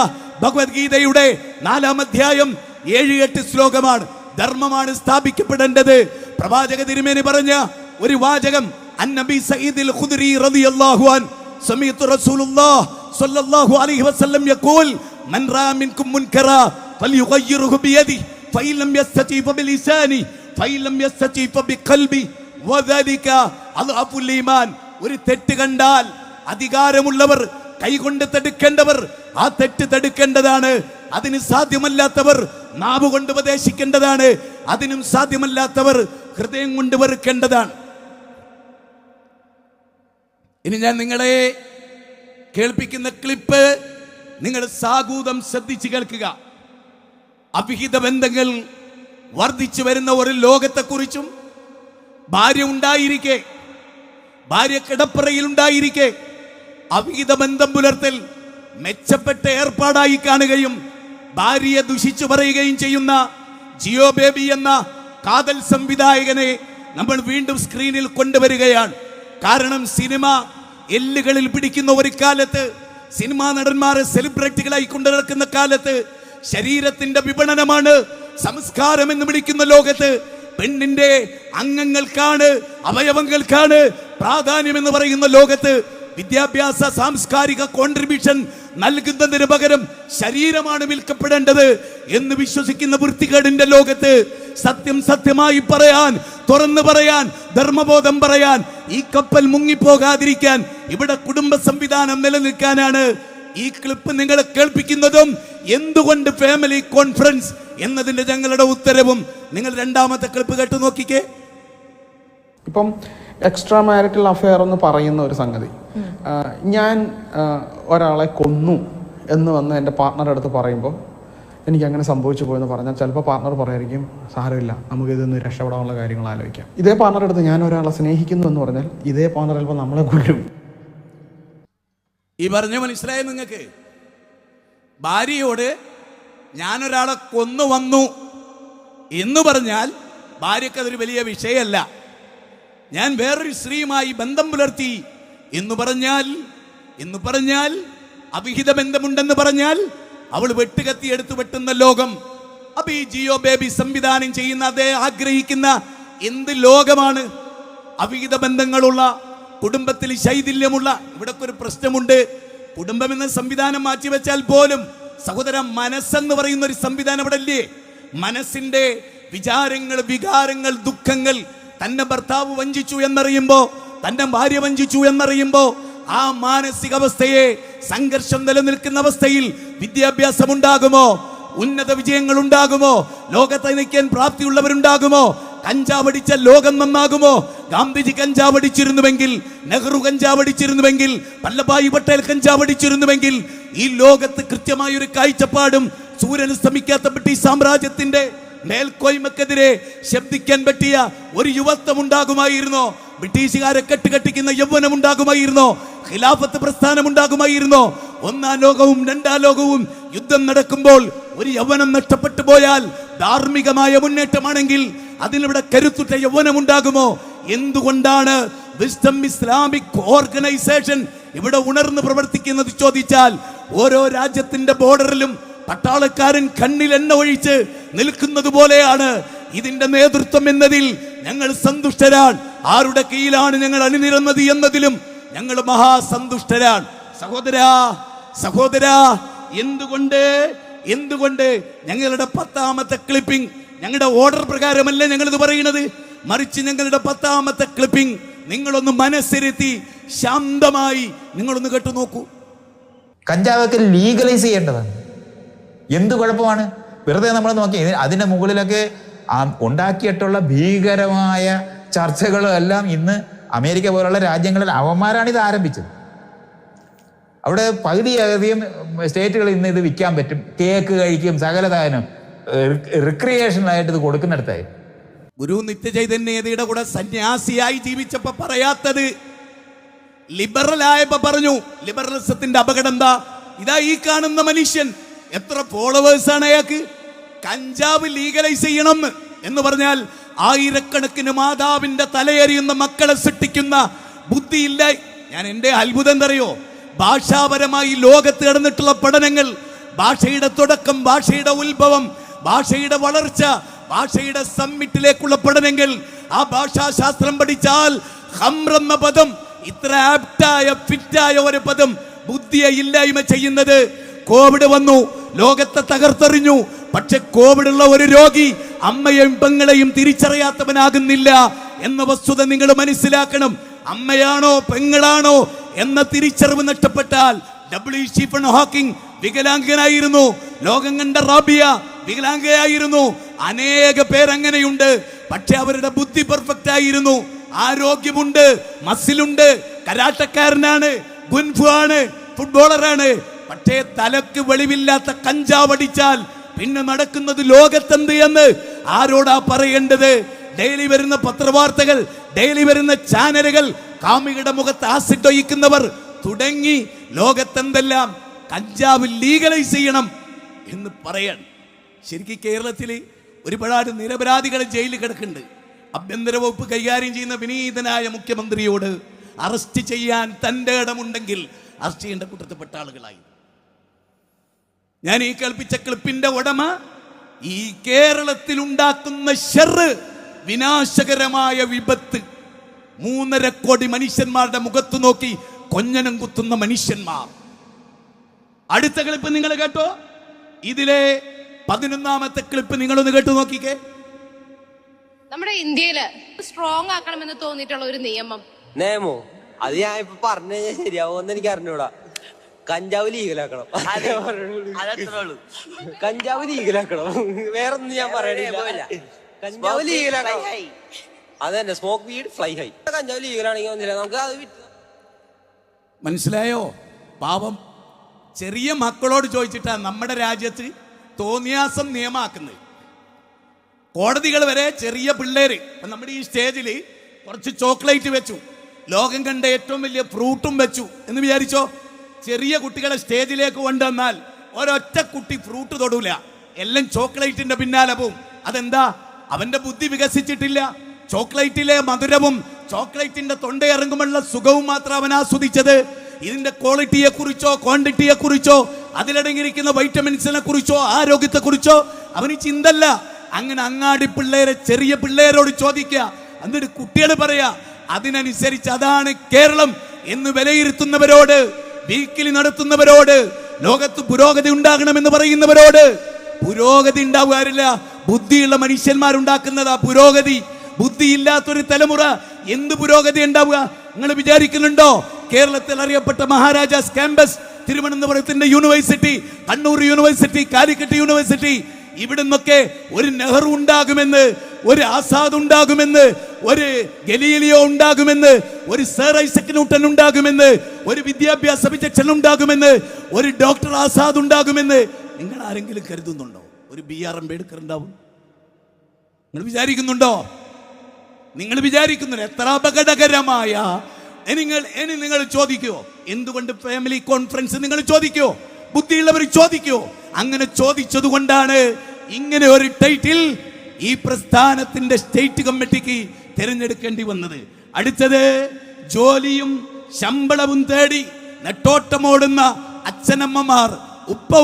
ഭഗവത്ഗീതയുടെ 4-ാം അധ്യായം 7-8 ശ്ലോകമാണ്. ധർമ്മമാണ് സ്ഥാപിക്കപ്പെടേണ്ടത്. പ്രവാചക തിരുമേനി പറഞ്ഞ ഒരു വാചകം, അന്നബി സഈദുൽ ഖുദ്രി റളിയല്ലാഹു അൻഹു സമീഅതു റസൂലുള്ളാഹി സ്വല്ലല്ലാഹു അലൈഹി വസല്ലം യഖൂൽ മൻ റാ മിൻകും മുൻകറാ ഫൽയുഗയ്യിറുഹു ബിയദിഹി ഫഇൻ ലം യസ്തതി ഫബിലിസാനി ഫഇൻ ലം യസ്തതി ഫബിഖൽബി വദലിക അദ്അഫുൽ ഈമാൻ. ഒരു തെറ്റ് കണ്ടാൽ അധികാരമുള്ളവർ കൈകൊണ്ട് തടുക്കേണ്ടവർ ആ തെറ്റ് തടുക്കേണ്ടതാണ്. അതിന് സാധ്യമല്ലാത്തവർ നാവ് കൊണ്ട് ഉപദേശിക്കേണ്ടതാണ്. അതിനും സാധ്യമല്ലാത്തവർ ഹൃദയം കൊണ്ട് വെറുക്കേണ്ടതാണ്. ഇനി ഞാൻ നിങ്ങളെ കേൾപ്പിക്കുന്ന ക്ലിപ്പ് നിങ്ങൾ സാഗൂതം ശ്രദ്ധിച്ച് കേൾക്കുക. അവിഹിത ബന്ധങ്ങൾ വർദ്ധിച്ചു വരുന്ന ഒരു ലോകത്തെക്കുറിച്ചും, ഭാര്യ ഉണ്ടായിരിക്കെ, ഭാര്യ കിടപ്പറയിൽ ഉണ്ടായിരിക്കെ അവിഹിത ബന്ധം പുലർത്തൽ മെച്ചപ്പെട്ട ഏർപ്പാടായി കാണുകയും ഭാര്യയെ ദുഷിച്ചു പറയുകയും ചെയ്യുന്ന ജിയോ ബേബി എന്ന കാതൽ സംവിധായകനെ നമ്മൾ വീണ്ടും സ്ക്രീനിൽ കൊണ്ടുവരികയാണ്. കാരണം സിനിമ എല്ലുകളിൽ പിടിക്കുന്ന ഒരു കാലത്ത്, സിനിമാ നടന്മാരെ സെലിബ്രിറ്റികളായി കൊണ്ടു നടക്കുന്ന കാലത്ത്, ശരീരത്തിന്റെ വിപണനമാണ് സംസ്കാരം എന്ന് വിളിക്കുന്ന ലോകത്ത് പെണ്ണിന്റെ അംഗങ്ങൾക്കാണ്, അവയവങ്ങൾക്കാണ് പ്രാധാന്യം എന്ന് പറയുന്ന ലോകത്ത് വിദ്യാഭ്യാസ സാംസ്കാരിക കോൺട്രിബ്യൂഷൻ നൽകുന്നതിന് പകരം ശരീരമാണ് വിൽക്കപ്പെടേണ്ടത് എന്ന് വിശ്വസിക്കുന്ന വൃത്തികേടിന്റെ ലോകത്ത് സത്യം സത്യമായി പറയാൻ, തുറന്നു പറയാൻ, ധർമ്മബോധം പറയാൻ, ഈ കപ്പൽ മുങ്ങിപ്പോകാതിരിക്കാൻ, ഇവിടെ കുടുംബ സംവിധാനം നിലനിൽക്കാനാണ് ഈ ക്ലിപ്പ് നിങ്ങളെ കേൾപ്പിക്കുന്നതും എന്തുകൊണ്ട് ഫാമിലി കോൺഫറൻസ് എന്നതിന്റെ ഞങ്ങളുടെ ഉത്തരവും. നിങ്ങൾ 2ാമത്തെ ക്ലിപ്പ് കേട്ട് നോക്കിക്കേ. ഇപ്പം എക്സ്ട്രാ മാരിറ്റൽ അഫെയർ എന്ന് പറയുന്ന ഒരു സംഗതി, ഞാൻ ഒരാളെ കൊന്നു എന്ന് വന്ന് എൻ്റെ പാർട്ട്ണറുടെ അടുത്ത് പറയുമ്പോൾ എനിക്ക് അങ്ങനെ സംഭവിച്ചു പോയെന്ന് പറഞ്ഞാൽ ചിലപ്പോൾ പാർട്ട്ണർ പറയായിരിക്കും, സാരമില്ല, നമുക്കിതൊന്ന് രക്ഷപ്പെടാനുള്ള കാര്യങ്ങൾ ആലോചിക്കാം. ഇതേ പാർട്ട്ണറുടെ അടുത്ത് ഞാൻ ഒരാളെ സ്നേഹിക്കുന്നു എന്ന് പറഞ്ഞാൽ ഇതേ പാർട്ട്ണർ ചിലപ്പോൾ നമ്മളെ കൊല്ലും. ഈ പറഞ്ഞ മനസ്സിലായി നിങ്ങൾക്ക്? ഭാര്യയോട് ഞാനൊരാളെ കൊന്നു വന്നു എന്ന് പറഞ്ഞാൽ ഭാര്യക്ക് അതൊരു വലിയ വിഷയമല്ല. ഞാൻ വേറൊരു സ്ത്രീയുമായി ബന്ധം പുലർത്തി എന്ന് പറഞ്ഞാൽ അവിഹിത ബന്ധമുണ്ടെന്ന് പറഞ്ഞാൽ അവൾ വെട്ടുകത്തി എടുത്ത് വെട്ടുന്ന ലോകം. അപ്പൊ ഈ ജിയോ ബേബി സംവിധാനം ചെയ്യുന്ന അതേ ആഗ്രഹിക്കുന്ന എന്ത് ലോകമാണ്? അവിഹിത ബന്ധങ്ങളുള്ള, കുടുംബത്തിൽ ശൈഥില്യമുള്ള. ഇവിടെ ഒരു പ്രശ്നമുണ്ട്. കുടുംബം എന്ന സംവിധാനം മാറ്റിവെച്ചാൽ പോലും സഹോദര, മനസ്സെന്ന് പറയുന്ന ഒരു സംവിധാനം ഇവിടെ ഇല്ലേ? മനസ്സിന്റെ വിചാരങ്ങൾ, വികാരങ്ങൾ, ദുഃഖങ്ങൾ, തന്റെ ഭർത്താവ് വഞ്ചിച്ചു എന്നറിയുമ്പോ, തന്റെ ഭാര്യ വഞ്ചിച്ചു എന്നറിയുമ്പോ ആ മാനസികാവസ്ഥയെ, സംഘർഷം നിലനിൽക്കുന്ന അവസ്ഥയിൽ വിദ്യാഭ്യാസം ഉണ്ടാകുമോ? ഉന്നത വിജയങ്ങൾ ഉണ്ടാകുമോ? ലോകത്തെ നയിക്കാൻ പ്രാപ്തിയുള്ളവരുണ്ടാകുമോ? കഞ്ചാവടിച്ച ലോകം നന്നാകുമോ? ഗാന്ധിജി കഞ്ചാവടിച്ചിരുന്നുവെങ്കിൽ, നെഹ്റു കഞ്ചാവടിച്ചിരുന്നുവെങ്കിൽ, വല്ലഭായ് പട്ടേൽ കഞ്ചാവടിച്ചിരുന്നുവെങ്കിൽ ഈ ലോകത്ത് കൃത്യമായൊരു കാഴ്ചപ്പാടും സൂര്യനസ്തമിക്കാത്ത ബ്രിട്ടീഷ് സാമ്രാജ്യത്തിന്റെ മേൽക്കോയ്മക്കെതിരെ ശബ്ദിക്കാൻ പറ്റിയ ഒരു യുവത്വം ഉണ്ടാകുമായിരുന്നോ? ബ്രിട്ടീഷുകാരെ കെട്ടുകെട്ടിക്കുന്ന യൗവനം ഉണ്ടാകുമായിരുന്നോ? ഖിലാഫത്ത് പ്രസ്ഥാനം ഉണ്ടാകുമായിരുന്നോ? ഒന്നാം ലോകവും രണ്ടാം ലോകവും യുദ്ധം നടക്കുമ്പോൾ ഒരു യൗവനം നഷ്ടപ്പെട്ടു പോയാൽ ധാർമ്മികമായ മുന്നേറ്റമാണെങ്കിൽ അതിനിവിടെ കരുത്തുറ്റ യൗവനം ഉണ്ടാകുമോ? എന്തുകൊണ്ടാണ് വിസ്ഡം ഇസ്ലാമിക് ഓർഗനൈസേഷൻ ഇവിടെ ഉണർന്ന് പ്രവർത്തിക്കുന്നത് ചോദിച്ചാൽ, ഓരോ രാജ്യത്തിന്റെ ബോർഡറിലും പട്ടാളക്കാരൻ കണ്ണിൽ എണ്ണ ഒഴിച്ച് നിൽക്കുന്നത് പോലെയാണ് ഇതിന്റെ നേതൃത്വം എന്നതിൽ ഞങ്ങൾ സന്തുഷ്ടരാണ്. ആരുടെ കീഴിലാണ് ഞങ്ങൾ അണിനിരന്നത് എന്നതിലും ഞങ്ങൾ മഹാസന്തുഷ്ടരാണ്. സഹോദരാ, എന്തുകൊണ്ട് ഞങ്ങളുടെ 10ാമത്തെ ക്ലിപ്പിംഗ് ഞങ്ങളുടെ ഓർഡർ പ്രകാരമല്ല ഞങ്ങളിത് പറയുന്നത്, മറിച്ച് ഞങ്ങളുടെ 10ാമത്തെ ക്ലിപ്പിംഗ് നിങ്ങളൊന്ന് മനസ്സിരുത്തി ശാന്തമായി നിങ്ങളൊന്ന് കേട്ടു നോക്കൂ. കഞ്ചാവൊക്കെ ലീഗലൈസ് ചെയ്യേണ്ടതാണ്. എന്ത് കുഴപ്പമാണ്? വെറുതെ നമ്മൾ നോക്കി അതിന്റെ മുകളിലൊക്കെ ഉണ്ടാക്കിയിട്ടുള്ള ഭീകരമായ ചർച്ചകളും എല്ലാം ഇന്ന് അമേരിക്ക പോലുള്ള രാജ്യങ്ങളിൽ അവന്മാരാണ് ഇത് ആരംഭിച്ചത്. അവിടെ പകുതിയധികം സ്റ്റേറ്റുകൾ ഇന്ന് ഇത് വിൽക്കാൻ പറ്റും. കേക്ക് കഴിക്കും, സകലതാനും റിക്രിയേഷനായിട്ട് ഇത് കൊടുക്കുന്നിടത്തായി. ഗുരു നിത്യചൈതന്യതയുടെ കൂടെ സന്യാസിയായി ജീവിച്ചപ്പോ പറയാത്തത് ലിബറലായപ്പോ പറഞ്ഞു. ലിബറലിസത്തിന്റെ അപകടം എന്താ? ഇതാ ഈ കാണുന്ന മനുഷ്യൻ, എത്ര ഫോളോവേഴ്സാണ് അയാൾക്ക്? കഞ്ചാവ് ലീഗലൈസ് ചെയ്യണം എന്ന് പറഞ്ഞാൽ ആയിരക്കണക്കിന് മാതാവിന്റെ തലയെറിയുന്ന മക്കളെ സൃഷ്ടിക്കുന്ന ബുദ്ധിയില്ല. ഞാൻ എന്റെ അത്ഭുതം എന്തറിയോ? ഭാഷാപരമായി ലോകത്ത് നടന്നിട്ടുള്ള പഠനങ്ങൾ, ഭാഷയുടെ തുടക്കം, ഭാഷയുടെ ഉത്ഭവം, ഭാഷയുടെ വളർച്ച, ഭാഷയുടെ സമ്മിറ്റിലേക്കുള്ള പഠനങ്ങൾ, ആ ഭാഷാശാസ്ത്രം പഠിച്ചാൽ ഖംർ എന്ന പദം, ഇത്ര ആപ്റ്റായ ഫിറ്റായ ഒരു പദം ബുദ്ധിയെ ഇല്ലായ്മ ചെയ്യുന്നത്. കോവിഡ് വന്നു, ലോകത്തെ തകർത്തെറിഞ്ഞു. പക്ഷെ കോവിഡ് ഉള്ള ഒരു രോഗി അമ്മയെയും പെങ്ങളെയും തിരിച്ചറിയാത്തവനാകുന്നില്ല എന്ന വസ്തുത നിങ്ങൾ മനസ്സിലാക്കണം. അമ്മയാണോ പെങ്ങളാണോ എന്ന തിരിച്ചറിവ് നഷ്ടപ്പെട്ടാൽ, സ്റ്റീഫൻ ഹോക്കിംഗ് വികലാംഗനായിരുന്നു, ലോകം കണ്ട റാബിയ വികലാംഗയായിരുന്നു, അനേക പേരങ്ങനെയുണ്ട്. പക്ഷെ അവരുടെ ബുദ്ധി പെർഫെക്റ്റ് ആയിരുന്നു, ആരോഗ്യമുണ്ട്, മസിലുണ്ട്, കരാട്ടക്കാരനാണ്, ഗുൻഫു ആണ്, ഫുട്ബോളറാണ്. പക്ഷേ തലക്ക് വെളിവില്ലാത്ത കഞ്ചാവടിച്ചാൽ പിന്നെ നടക്കുന്നത് ലോകത്തെന്ത് എന്ന് ആരോടാ പറയേണ്ടത്? ഡെയിലി വരുന്ന പത്രവാർത്തകൾ, ഡെയിലി വരുന്ന ചാനലുകൾ, കാമിയുടെ മുഖത്ത് ആസിഡ് ഒഴിക്കുന്നവർ തുടങ്ങി ലോകത്തെന്തെല്ലാം കഞ്ചാവ് ലീഗലൈസ് ചെയ്യണം എന്ന് പറയാൻ. ശരിക്കും കേരളത്തിൽ ഒരുപാട് നിരപരാധികൾ ജയിലിൽ കിടക്കുന്നുണ്ട്. ആഭ്യന്തര വകുപ്പ് കൈകാര്യം ചെയ്യുന്ന വിനീതനായ മുഖ്യമന്ത്രിയോട് അറസ്റ്റ് ചെയ്യാൻ തൻ്റെ ഇടമുണ്ടെങ്കിൽ അറസ്റ്റ് ചെയ്യേണ്ട കൂട്ടത്തിൽപ്പെട്ട ആളുകളായി. ഞാൻ ഈ കേൾപ്പിച്ച ക്ലിപ്പിന്റെ ഉടമ ഈ കേരളത്തിൽ ഉണ്ടാക്കുന്ന ഷെറ്, വിനാശകരമായ വിപത്ത്, 3.5 കോടി മനുഷ്യന്മാരുടെ മുഖത്ത് നോക്കി കൊഞ്ഞനം കുത്തുന്ന മനുഷ്യന്മാർ. അടുത്ത ക്ലിപ്പ് നിങ്ങൾ കേട്ടോ? ഇതിലെ 11ാമത്തെ ക്ലിപ്പ് നിങ്ങളൊന്ന് കേട്ടു നോക്കിക്കേ. നമ്മുടെ ഇന്ത്യയില് സ്ട്രോങ് ആക്കണമെന്ന് തോന്നിയിട്ടുള്ള ഒരു നിയമമോ അത് ഞാൻ ഇപ്പൊ പറഞ്ഞു കഴിഞ്ഞാൽ ശരിയാവുമെന്ന് എനിക്ക് അറിഞ്ഞൂടാ. കഞ്ചാവ് ലീഗലാക്കണം, കഞ്ചാവ് ലീഗലാക്കണം, വേറൊന്നും ഞാൻ പറയണില്ല. കഞ്ചാവ് ലീഗലാക്കണം, അതന്നെ. Smoke weed fly high. കഞ്ചാവ് ലീഗലാണെങ്കിൽ ഒന്നില്ല, നമുക്ക് അത് മനസ്സിലായോ? പാവം ചെറിയ മക്കളോട് ചോദിച്ചിട്ടാ നമ്മുടെ രാജ്യത്ത് തോന്നിയാസം നിയമാക്കുന്നത്. കോടതികൾ വരെ ചെറിയ പിള്ളേര്, നമ്മുടെ ഈ സ്റ്റേജിൽ കുറച്ച് ചോക്ലേറ്റ് വെച്ചു, ലോകം കണ്ട ഏറ്റവും വലിയ ഫ്രൂട്ടും വെച്ചു എന്ന് വിചാരിച്ചോ. ചെറിയ കുട്ടികളെ സ്റ്റേജിലേക്ക് കൊണ്ടുവന്നാൽ ഒരൊറ്റ കുട്ടി ഫ്രൂട്ട് തൊടൂല, എല്ലാം ചോക്ലേറ്റിന്റെ പിന്നാലെ പോവും. അതെന്താ? അവന്റെ ബുദ്ധി വികസിച്ചിട്ടില്ല. ചോക്ലേറ്റിലെ മധുരവും ചോക്ലേറ്റിന്റെ തൊണ്ടയിറങ്ങുമുള്ള സുഖവും മാത്രം അവൻ ആസ്വദിച്ചത്. ഇതിന്റെ ക്വാളിറ്റിയെ കുറിച്ചോ ക്വാണ്ടിറ്റിയെ കുറിച്ചോ അതിലടങ്ങിയിരിക്കുന്ന വൈറ്റമിൻസിനെ കുറിച്ചോ ആരോഗ്യത്തെ കുറിച്ചോ അവന് ചിന്തല്ല. അങ്ങനെ അങ്ങാടി പിള്ളേരെ, ചെറിയ പിള്ളേരോട് ചോദിക്കുക, എന്നിട്ട് കുട്ടികൾ പറയാ. അതിനനുസരിച്ച് അതാണ് കേരളം എന്ന് വിലയിരുത്തുന്നവരോട്, വീക്കിലി നടത്തുന്നവരോട്, ലോകത്ത് പുരോഗതി ഉണ്ടാകണമെന്ന് പറയുന്നവരോട് പുരോഗതി ഉണ്ടാവുകയില്ല. ബുദ്ധിയുള്ള മനുഷ്യന്മാരുണ്ടാക്കുന്നതാ പുരോഗതി. ബുദ്ധിയില്ലാത്തൊരു തലമുറ എന്ത് പുരോഗതി ഉണ്ടാവുക? നിങ്ങൾ വിചാരിക്കുന്നുണ്ടോ? കേരളത്തിൽ അറിയപ്പെട്ട മഹാരാജാസ് ക്യാമ്പസ്, തിരുവനന്തപുരത്തിന്റെ university, Kannur university, Calicut university, ഇവിടെ നിന്നൊക്കെ ഒരു നെഹ്റു ഉണ്ടാകുമെന്ന് ഒരു ആസാദ് ഉണ്ടാകുമെന്ന്, ഒരു ഗലീലിയോ ഉണ്ടാകുമെന്ന്, ഒരു സർ ഐസക് ന്യൂട്ടൻ ഉണ്ടാകുമെന്ന്, ഒരു വിദ്യാഭ്യാസ വിചക്ഷൺ ഉണ്ടാകുമെന്ന്, ഒരു ഡോക്ടർ ആസാദ് ഉണ്ടാകുമെന്ന് നിങ്ങൾ ആരെങ്കിലും കരുതുന്നുണ്ടോ? ഒരു BR അംബേദ്കർ ഉണ്ടാവും നിങ്ങൾ വിചാരിക്കുന്നുണ്ടോ? നിങ്ങൾ വിചാരിക്കുന്നുണ്ടോ? എത്ര അപകടകരമായ നിങ്ങൾ ചോദിക്കോ, എന്തുകൊണ്ട് ഫാമിലി കോൺഫറൻസ് നിങ്ങൾ ചോദിക്കോ? ബുദ്ധിയുള്ളവർ ചോദിക്കോ? അങ്ങനെ ചോദിച്ചത് കൊണ്ടാണ് ഇങ്ങനെ ഒരു ടൈറ്റിൽ ഈ പ്രസ്ഥാനത്തിന്റെ സ്റ്റേറ്റ് കമ്മിറ്റിക്ക് തിരഞ്ഞെടുക്കേണ്ടി വന്നത്. അടുത്തത്, ജോലിയും ശമ്പളവും തേടി നെട്ടോട്ടമോടുന്ന അച്ഛനമ്മമാർ,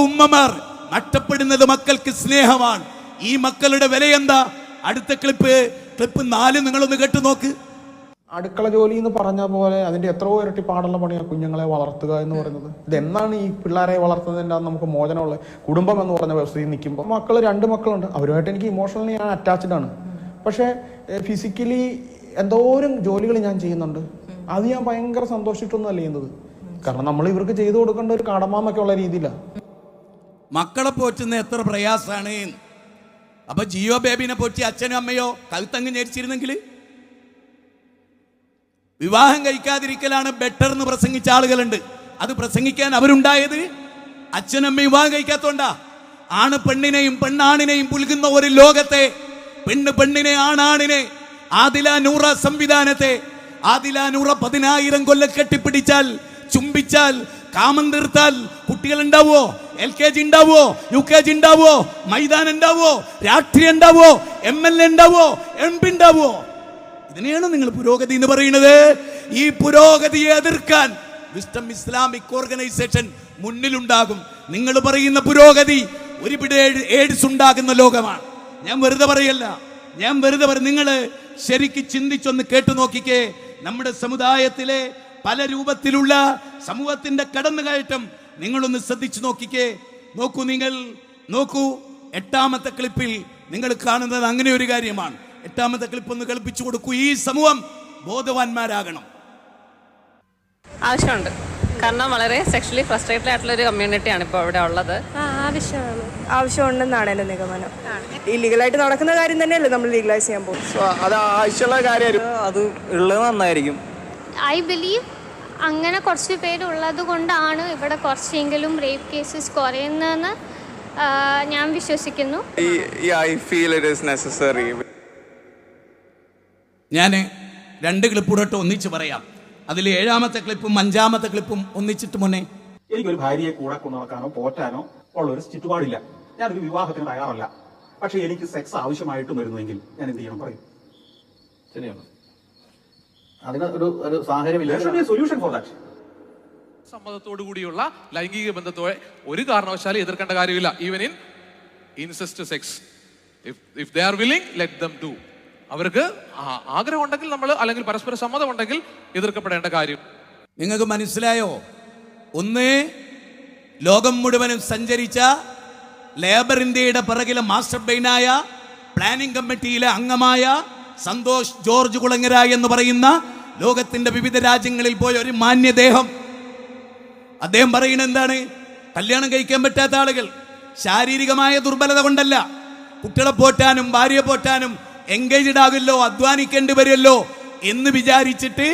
ഉമ്മമാർ. നഷ്ടപ്പെടുന്നത് മക്കൾക്ക് സ്നേഹമാണ്. ഈ മക്കളുടെ വില എന്താ? അടുത്ത ക്ലിപ്പ് 4 നിങ്ങളൊന്ന് കേട്ടു നോക്ക്. അടുക്കള ജോലി എന്ന് പറഞ്ഞ പോലെ അതിന്റെ എത്രയോ ഇരട്ടി പാടുള്ള പണിയാണ് കുഞ്ഞുങ്ങളെ വളർത്തുക എന്ന് പറയുന്നത്. ഇതെന്നാണ് ഈ പിള്ളേരെ വളർത്തുന്നതിൻ്റെ നമുക്ക് മോചനമുള്ളത്? കുടുംബം എന്ന് പറഞ്ഞ വ്യവസ്ഥയിൽ നിൽക്കുമ്പോൾ 2 മക്കളുണ്ട്, അവരുമായിട്ട് എനിക്ക് ഇമോഷണലി ഞാൻ അറ്റാച്ച്ഡ് ആണ്. പക്ഷേ ഫിസിക്കലി എന്തോരം ജോലികൾ ഞാൻ ചെയ്യുന്നുണ്ട്. അത് ഞാൻ ഭയങ്കര സന്തോഷിച്ചിട്ടൊന്നുമല്ല ചെയ്യുന്നത്. കാരണം നമ്മൾ ഇവർക്ക് ചെയ്തു കൊടുക്കേണ്ട ഒരു കടമാമൊക്കെ ഉള്ള രീതിയിലാണ്. മക്കളെ പോറ്റുന്ന എത്ര പ്രയാസാണ്. അപ്പൊ ജിയോ ബേബിനെ പോറ്റി അച്ഛനും അമ്മയോ കഴുത്തങ്ങ് ഞെരിച്ചിരുന്നെങ്കിൽ, വിവാഹം കഴിക്കാതിരിക്കലാണ് ബെറ്റർ എന്ന് പ്രസംഗിച്ച ആളുകളുണ്ട്. അത് പ്രസംഗിക്കാൻ അവരുണ്ടായത് അച്ഛനമ്മ വിവാഹം കഴിക്കാത്തോണ്ടാ. ആണ് പെണ്ണിനെയും പെണ്ണാണിനെയും പുൽകുന്ന ഒരു ലോകത്തെ, പെണ്ണ് പെണ്ണിനെ ആണാണിനെ, ആദില നൂറ സംവിധാനത്തെ, ആദില നൂറ 10,000 കൊല്ലം കെട്ടിപ്പിടിച്ചാൽ, ചുംബിച്ചാൽ, കാമം തീർത്താൽ കുട്ടികൾ ഉണ്ടാവോ? LKG ഉണ്ടാവോ? UKG ഉണ്ടാവോ? മൈതാനം ഉണ്ടാവോ? രാഷ്ട്രീയം ഉണ്ടാവോ? MLA ഉണ്ടാവോ? MP ഉണ്ടാവോ? ഇതിനെയാണ് നിങ്ങൾ പുരോഗതി എന്ന് പറയുന്നത്. ഈ പുരോഗതിയെ എതിർക്കാൻ വിസ്ഡം ഇസ്ലാമിക് ഓർഗനൈസേഷൻ മുന്നിലുണ്ടാകും. നിങ്ങൾ പറയുന്ന പുരോഗതി ഒരുപിടി എയ്ഡ്സ് ഉണ്ടാകുന്ന ലോകമാണ്. ഞാൻ വെറുതെ പറയല്ല, നിങ്ങൾ ശരിക്ക് ചിന്തിച്ചൊന്ന് കേട്ടു നോക്കിക്കേ. നമ്മുടെ സമുദായത്തിലെ പല രൂപത്തിലുള്ള സമൂഹത്തിന്റെ കടന്നുകയറ്റം നിങ്ങളൊന്ന് ശ്രദ്ധിച്ചു നോക്കിക്കേ. നോക്കൂ 8ാമത്തെ ക്ലിപ്പിൽ നിങ്ങൾ കാണുന്നത് അങ്ങനെ ഒരു കാര്യമാണ്. 8ാമത്തെ ക്ലിപ്പ് ഒന്ന് കളിപ്പിച്ചു കൊടുക്കൂ. ഈ സമൂഹം ബോധവാന്മാരാകണം. ആവശ്യമുണ്ട്. കാരണം വളരെ സെക്ഷലി ഫ്രസ്ട്രേറ്റഡ് ആയിട്ടുള്ള ഒരു കമ്മ്യൂണിറ്റിയാണ് ഇപ്പോൾ ഇവിടെ ഉള്ളത്. ആവശ്യമുണ്ടെന്നാണ് എൻ്റെ നിഗമനം. ഇല്ലീഗലായിട്ട് നടക്കുന്ന കാര്യം തന്നെയല്ലേ നമ്മൾ ലീഗലൈസ് ചെയ്യാൻ പോകും. അത് ആവശ്യമുള്ള കാര്യം, അത് ഉള്ളത് നന്നായിരിക്കും. ഐ ബിലീവ് അങ്ങനെ കുറച്ച് പേരുള്ളത് കൊണ്ടാണ് ഇവിടെ കുറച്ചെങ്കിലും റേപ്പ് കേസസ് കുറയുന്നതെന്ന് ഞാൻ വിശ്വസിക്കുന്നു. ഞാൻ 2 ക്ലിപ്പൂടെ ഒന്നിച്ച് പറയാം. അതിൽ 7ാമത്തെ ക്ലിപ്പും 5ാമത്തെ ക്ലിപ്പും ഒന്നിച്ചിട്ട് മുന്നേ. എനിക്കൊരു ഭാര്യയെ കൂടെ കൊണ്ടുനടക്കാനോ പോറ്റാനോ ഉള്ള ഒരു ചുറ്റുപാടില്ല. ഞാനൊരു വിവാഹത്തിന് തയ്യാറല്ല. പക്ഷെ എനിക്ക് സെക്സ് ആവശ്യമായിട്ടും വരുന്നുവെങ്കിൽ ഞാൻ എന്ത് ചെയ്യണം പറയും? ശരിയാണ്. അതിന് ഒരു സാഹചര്യമില്ല. Solution for that. സമ്മതത്തോടു കൂടിയുള്ള ലൈംഗിക ബന്ധത്തോടെ ഒരു കാരണവശാലും എതിർക്കേണ്ട കാര്യമില്ല. Even in incest sex, if they are willing, let them do. അവർക്ക് ആഗ്രഹം ഉണ്ടെങ്കിൽ നമ്മൾ, അല്ലെങ്കിൽ പരസ്പര സമ്മതം ഉണ്ടെങ്കിൽ എതിർക്കപ്പെടേണ്ട കാര്യം. നിങ്ങൾക്ക് മനസ്സിലായോ? ഒന്ന്, ലോകം മുഴുവനും സഞ്ചരിച്ച ലേബർ ഇന്ത്യയുടെ പിറകിലെ മാസ്റ്റർ ബ്രെയിനായ പ്ലാനിംഗ് കമ്മിറ്റിയിലെ അംഗമായ സന്തോഷ് ജോർജ് കുളങ്ങര എന്ന് പറയുന്ന ലോകത്തിന്റെ വിവിധ രാജ്യങ്ങളിൽ പോയ ഒരു മാന്യദേഹം, അദ്ദേഹം പറയുന്നത് എന്താണ്? കല്യാണം കഴിക്കാൻ പറ്റാത്ത ആളുകൾ ശാരീരികമായ ദുർബലത കൊണ്ടല്ല, കുട്ടികളെ പോറ്റാനും ഭാര്യയെ പോറ്റാനും എൻഗേജ്ഡ് ആകില്ലോ, അധ്വാനിക്കേണ്ടി വരുമല്ലോ എന്ന് വിചാരിച്ചിട്ട്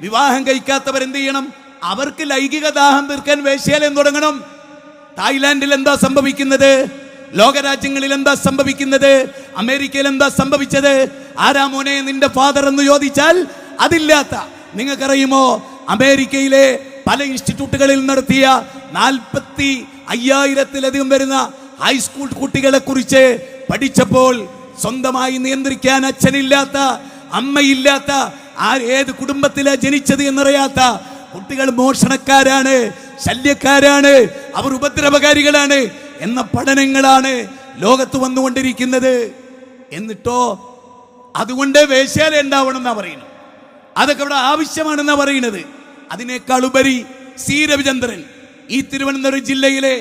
വിവാഹം കഴിക്കാത്തവരെന്ത് ചെയ്യണം? അവർക്ക് ലൈംഗിക ദാഹം തീർക്കാൻ വേശ്യാലയം തുടങ്ങണം. തായ്ലാന്റിൽ എന്താ സംഭവിക്കുന്നത്? ലോകരാജ്യങ്ങളിൽ എന്താ സംഭവിക്കുന്നത്? അമേരിക്കയിൽ എന്താ സംഭവിച്ചത്? ആരാ മോനെ നിന്റെ ഫാദർ എന്ന് ചോദിച്ചാൽ അതില്ലാത്ത, നിങ്ങൾക്കറിയുമോ അമേരിക്കയിലെ പല ഇൻസ്റ്റിറ്റ്യൂട്ടുകളിൽ നടത്തിയ 45,000-ത്തിലധികം വരുന്ന ഹൈസ്കൂൾ കുട്ടികളെ കുറിച്ച് പഠിച്ചപ്പോൾ സ്വന്തമായി നിയന്ത്രിക്കാൻ അച്ഛനില്ലാത്ത, അമ്മയില്ലാത്ത, ഏത് കുടുംബത്തിലാ ജനിച്ചത് എന്നറിയാത്ത കുട്ടികൾ മോഷണക്കാരാണ്, ശല്യക്കാരാണ്, അവർ ഉപദ്രവകാരികളാണ് എന്ന പഠനങ്ങളാണ് ലോകത്ത് വന്നുകൊണ്ടിരിക്കുന്നത്. എന്നിട്ടോ അതുകൊണ്ട് വേശ്യാലയം ഉണ്ടാവണം എന്നാ പറയുന്നത്. അതൊക്കെ ഇവിടെ ആവശ്യമാണെന്നാ പറയുന്നത്. അതിനേക്കാൾ ഉപരി സി രവിചന്ദ്രൻ ഈ തിരുവനന്തപുരം ജില്ലയിലെ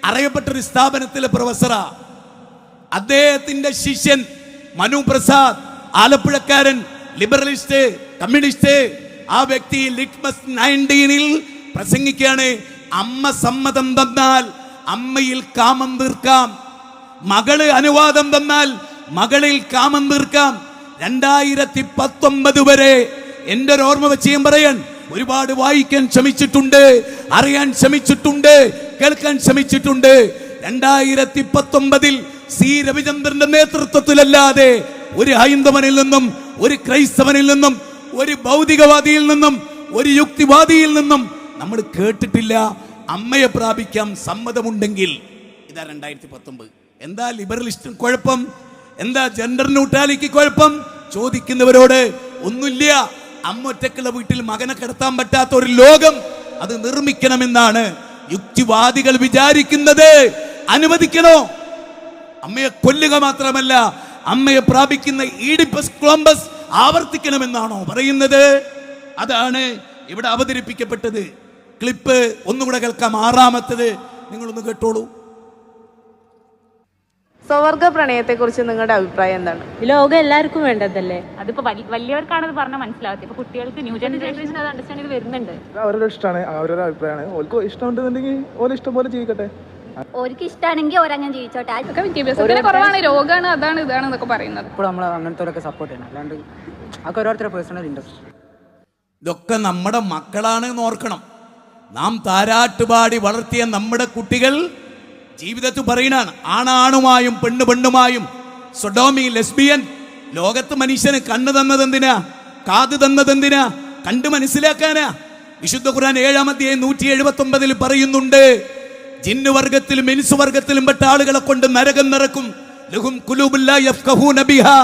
അറിയപ്പെട്ട ഒരു സ്ഥാപനത്തിലെ പ്രൊഫസറാ. അദ്ദേഹത്തിന്റെ ശിഷ്യൻ മനു പ്രസാദ്, ആലപ്പുഴക്കാരൻ, ലിബറലിസ്റ്റ്, കമ്മ്യൂണിസ്റ്റ്, ആ വ്യക്തി ലിറ്റ്മസ് 19 പ്രസംഗിക്കുകയാണ്. അമ്മ സമ്മതം തന്നാൽ അമ്മയിൽ കാമം തീർക്കാം, മകള് അനുവാദം തന്നാൽ മകളിൽ കാമം തീർക്കാം. 2019 വരെ എൻ്റെ ഒരു ഓർമ്മ വെച്ച് ഞാൻ പറയാൻ, ഒരുപാട് വായിക്കാൻ ശ്രമിച്ചിട്ടുണ്ട്, അറിയാൻ ശ്രമിച്ചിട്ടുണ്ട്, കേൾക്കാൻ ശ്രമിച്ചിട്ടുണ്ട്. 2019 സി രവിചന്ദ്രന്റെ നേതൃത്വത്തിലല്ലാതെ ഒരു ഹൈന്ദവനിൽ നിന്നും, ഒരു ക്രൈസ്തവനിൽ നിന്നും, ഒരു ഭൗതികവാദിയിൽ നിന്നും, ഒരു യുക്തിവാദിയിൽ നിന്നും നമ്മൾ കേട്ടിട്ടില്ല അമ്മയെ പ്രാപിക്കാം സമ്മതമുണ്ടെങ്കിൽ. ഇതാ 2019. എന്താ ലിബറലിസ്റ്റ് കുഴപ്പം? എന്താ ജെൻഡർ ന്യൂട്രാലിറ്റി കുഴപ്പം? ചോദിക്കുന്നവരോട് ഒന്നുമില്ല. അമ്മ ഒറ്റക്കുള്ള വീട്ടിൽ മകനെ കിടത്താൻ പറ്റാത്ത ഒരു ലോകം അത് നിർമ്മിക്കണമെന്നാണ് യുക്തിവാദികൾ വിചാരിക്കുന്നത്. അനുവദിക്കണോ? അമ്മയെ കൊല്ലുക മാത്രമല്ല, അമ്മയെ പ്രാപിക്കുന്ന ഈഡിപ്പസ് കൊളംബസ് ആവർത്തിക്കണമെന്നാണോ പറയുന്നത്? അതാണ് ഇവിടെ അവതരിപ്പിക്കപ്പെട്ടത്. ക്ലിപ്പ് ഒന്നുകൂടെ കേൾക്കാം. 6-ാമത്തേത് നിങ്ങളൊന്ന് കേട്ടോളൂ. സ്വവർഗ പ്രണയത്തെ കുറിച്ച് നിങ്ങളുടെ അഭിപ്രായം എന്താണ്? ലോകം എല്ലാവർക്കും വേണ്ടതല്ലേ? അതിപ്പോ വലിയവർക്കാണത് പറഞ്ഞാൽ മനസ്സിലാവത്തെ. ഇപ്പൊ കുട്ടികൾക്ക് ന്യൂ ജനറേഷൻ അത് അണ്ടർസ്റ്റാൻഡ് ചെയ്ത് വരുന്നുണ്ട്. അവരുടെ ഇഷ്ടമാണ്, അവരുടെ അഭിപ്രായമാണ്. ഓർക്ക് ഇഷ്ടമുണ്ടെന്നുണ്ടെങ്കിൽ ഓരോ ഇഷ്ടം പോലെ ജീവിക്കട്ടെ. ഓർക്ക് ഇഷ്ടമാണെങ്കിൽ ഓരങ്ങനെ ജീവിച്ചോട്ടെ. ഒക്കെ വിദ്യാഭ്യാസത്തിന് കുറവാണ്, രോഗമാണ്, അതാണ് ഇതാണ് എന്നൊക്കെ പറയുന്നത്. ഇപ്പോൾ നമ്മൾ അങ്ങനത്തെ സപ്പോർട്ട് ചെയ്യണം, അല്ലാണ്ട് അതൊക്കെ ഓരോരുത്തരുടെ പേഴ്സണൽ ഇൻട്രസ്റ്റ്. ഇതൊക്കെ നമ്മുടെ മക്കളാണെന്ന് ഓർക്കണം. നാം താരാട്ടുപാടി വളർത്തിയ നമ്മുടെ കുട്ടികൾ ജീവിതത്തിൽ പറയുന്നതാണ്. ആണാണുമായും പെണ്ണ് പെണ്ണുമായും സൊഡോമി, ലെസ്ബിയൻ. ലോകത്ത് മനുഷ്യന് കണ്ണ് തന്നതെന്തിനാ? കാത് തന്നതെന്തിനാ? കണ്ട് മനസ്സിലാക്കാനാ. വിശുദ്ധ ഖുർആൻ 7-ാം അധ്യായം 179 പറയുന്നുണ്ട്, ജിന്ന് വർഗത്തിലും ഇൻസ് വർഗത്തിലും പെട്ട ആളുകളെ കൊണ്ട് നരകം നിറക്കും. ലഹും ഖുലൂബുൻ ലാ യഫ്ഖഹൂന ബിഹാ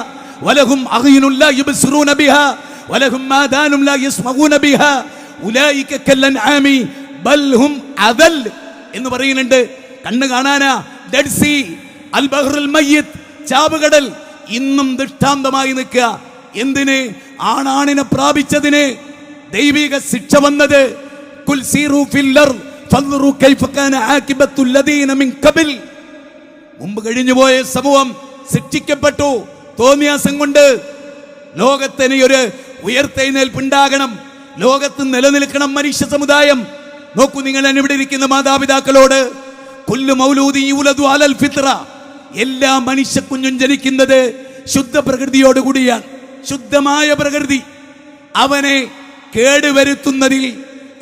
വലഹും അഗ്യുനുൻ ലാ യുബ്സിറൂന ബിഹാ വലഹും ആദാനും ലാ യസ്മഊന ബിഹാ ഉലൈക കൽഅൻആമി ബൽ ഹും അദൽ എന്ന് പറയുന്നുണ്ട്. കണ്ണ് കാണാനാ. ഡെഡ് സീ, അൽ ബഹ്റുൽ മയ്യിത്ത്, ചാവുകടൽ ഇന്നും ദൃഷ്ടാന്തമായി നിൽക്കുക. എന്തിന്? ആണാണിനെ പ്രാപിച്ചതിന് ദൈവിക ശിക്ഷ വന്നത്. കുൽ സീറു ഫിൽ അർദ് ഫൻദുറു കൈഫ കാന ആകിബത്തുൽ ലദീന മിൻ ഖബൽ. മുമ്പ് കഴിഞ്ഞുപോയ സമൂഹം ശിക്ഷിക്കപ്പെട്ടു തോന്നിയാസം കൊണ്ട്. ലോകത്തിന് ഒരു ഉയർത്തെഴുന്നേൽപ്പുണ്ടാകണം, ലോകത്ത് നിലനിൽക്കണം മനുഷ്യ സമുദായം. നോക്കൂ, നിങ്ങൾ ഇവിടെ ഇരിക്കുന്ന മാതാപിതാക്കളോട്, കുല്ലു മൗലൂദി യൂലദു അലൽ ഫിത്ര, എല്ലാ മനുഷ്യ കുഞ്ഞും ജനിക്കുന്നത് ശുദ്ധ പ്രകൃതിയോടുകൂടിയാണ്. ശുദ്ധമായ പ്രകൃതി. അവനെ കേടുവരുത്തുന്നതിൽ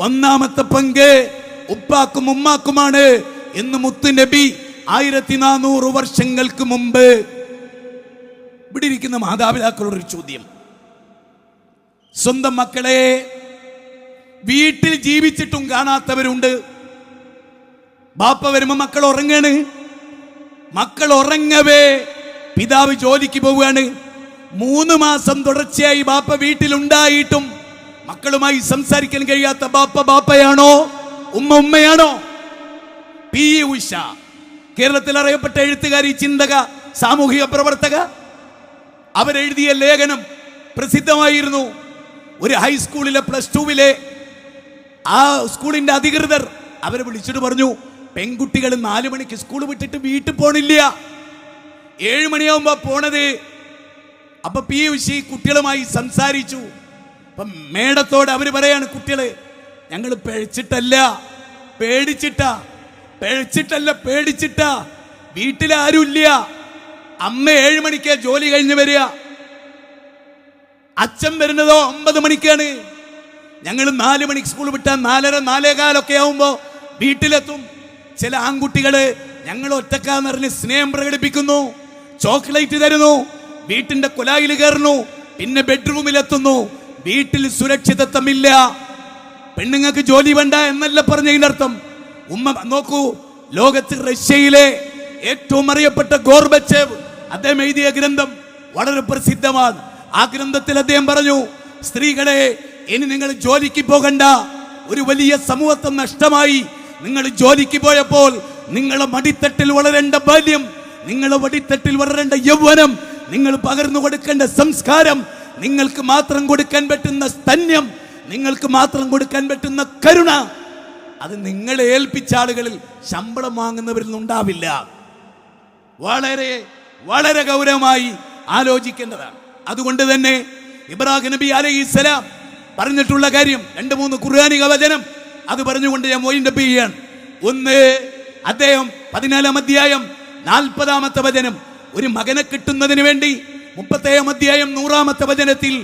ഒന്നാമത്തെ പങ്ക് ഉപ്പാക്കും ഉമ്മാക്കുമാണ് എന്ന് മുത്തു നബി 1400 വർഷങ്ങൾക്ക് മുമ്പ്. ഇവിടെ ഇരിക്കുന്ന മാതാപിതാക്കളോടൊരു ചോദ്യം. സ്വന്തം മക്കളെ വീട്ടിൽ ജീവിച്ചിട്ടും കാണാത്തവരുണ്ട്. ബാപ്പ വരുമ്പോ മക്കൾ ഉറങ്ങാണ്. മക്കൾ ഉറങ്ങവേ പിതാവ് ജോലിക്ക് പോവുകയാണ്. 3 മാസം തുടർച്ചയായി ബാപ്പ വീട്ടിലുണ്ടായിട്ടും മക്കളുമായി സംസാരിക്കാൻ കഴിയാത്ത ബാപ്പ ബാപ്പയാണോ? ഉമ്മ ഉമ്മയാണോ? പി ഉഷ, കേരളത്തിൽ അറിയപ്പെട്ട എഴുത്തുകാരി, ചിന്തക, സാമൂഹിക പ്രവർത്തക. അവരെഴുതിയ ലേഖനം പ്രസിദ്ധമായിരുന്നു. ഒരു ഹൈസ്കൂളിലെ +2 ആ സ്കൂളിന്റെ അധികൃതർ അവരെ വിളിച്ചിട്ട് പറഞ്ഞു, പെൺകുട്ടികൾ 4 മണിക്ക് സ്കൂൾ വിട്ടിട്ട് വീട്ടിൽ പോണില്ല, 7 മണിയാവുമ്പോ പോണത്. അപ്പൊ പി ഉഷി കുട്ടികളുമായി സംസാരിച്ചു. അപ്പൊ മേഡത്തോട് അവര് പറയാണ്, കുട്ടികള് ഞങ്ങൾ പേടിച്ചിട്ടല്ല പേടിച്ചിട്ടാ, വീട്ടിലാരുമില്ല. അമ്മ 7 മണിക്ക് ജോലി കഴിഞ്ഞ് വരിക, അച്ഛൻ വരുന്നതോ 9 മണിക്കാണ്. ഞങ്ങൾ 4 മണിക്ക് സ്കൂൾ വിട്ടാൽ 4:30 4:15 ആവുമ്പോ വീട്ടിലെത്തും. ചില ആൺകുട്ടികള് ഞങ്ങൾ ഒറ്റക്കാന്ന് പറഞ്ഞ് സ്നേഹം പ്രകടിപ്പിക്കുന്നു, ചോക്ലേറ്റ് തരുന്നു, വീട്ടിന്റെ കുലായിൽ കയറുന്നു, പിന്നെ ബെഡ്റൂമിലെത്തുന്നു. വീട്ടിൽ സുരക്ഷിതത്വമില്ല. പെണ്ണുങ്ങൾക്ക് ജോലി വേണ്ട എന്നല്ല പറഞ്ഞതിന്റെ അർത്ഥം. ഉമ്മ നോക്കൂ, ലോകത്ത് റഷ്യയിലെ ഏറ്റവും അറിയപ്പെട്ട ഗോർബച്ചേവ് അദ്ദേഹം എഴുതിയ ഗ്രന്ഥം വളരെ പ്രസിദ്ധമാണ്. ആ ഗ്രന്ഥത്തിൽ അദ്ദേഹം പറഞ്ഞു, സ്ത്രീകളെ ഇനി നിങ്ങൾ ജോലിക്ക് പോകണ്ട. ഒരു വലിയ സമൂഹത്തെ നഷ്ടമായി. നിങ്ങൾ ജോലിക്ക് പോയപ്പോൾ നിങ്ങളെ മടിത്തട്ടിൽ വളരേണ്ട ബാല്യം, നിങ്ങളെ മടിത്തട്ടിൽ വളരേണ്ട യൗവനം, നിങ്ങൾ പകർന്നു കൊടുക്കേണ്ട സംസ്കാരം, നിങ്ങൾക്ക് മാത്രം കൊടുക്കാൻ പറ്റുന്ന സ്തന്യം, നിങ്ങൾക്ക് മാത്രം കൊടുക്കാൻ പറ്റുന്ന കരുണ, അത് നിങ്ങളെ ഏൽപ്പിച്ച ആളുകളിൽ ശമ്പളം വാങ്ങുന്നവരിൽ നിന്നുണ്ടാവില്ല. വളരെ വളരെ ഗൗരവമായി ആലോചിക്കേണ്ടതാണ്. അതുകൊണ്ട് തന്നെ ഇബ്രാഹിം നബി അലൈഹിസ്സലാം പറഞ്ഞിട്ടുള്ള കാര്യം 2-3 ഖുർആനിക വചനം അത് പറഞ്ഞുകൊണ്ട് ഞാൻ വൈൻഡപ്പ് ചെയ്യാണ്. ഒന്ന്, അദ്ദേഹം 14-ാം അധ്യായം 40-ാമത്തെ വചനം, ഒരു മകനെ കിട്ടുന്നതിന് വേണ്ടി 30-ാം അധ്യായം 100-ാമത്തെ വചനത്തിൽ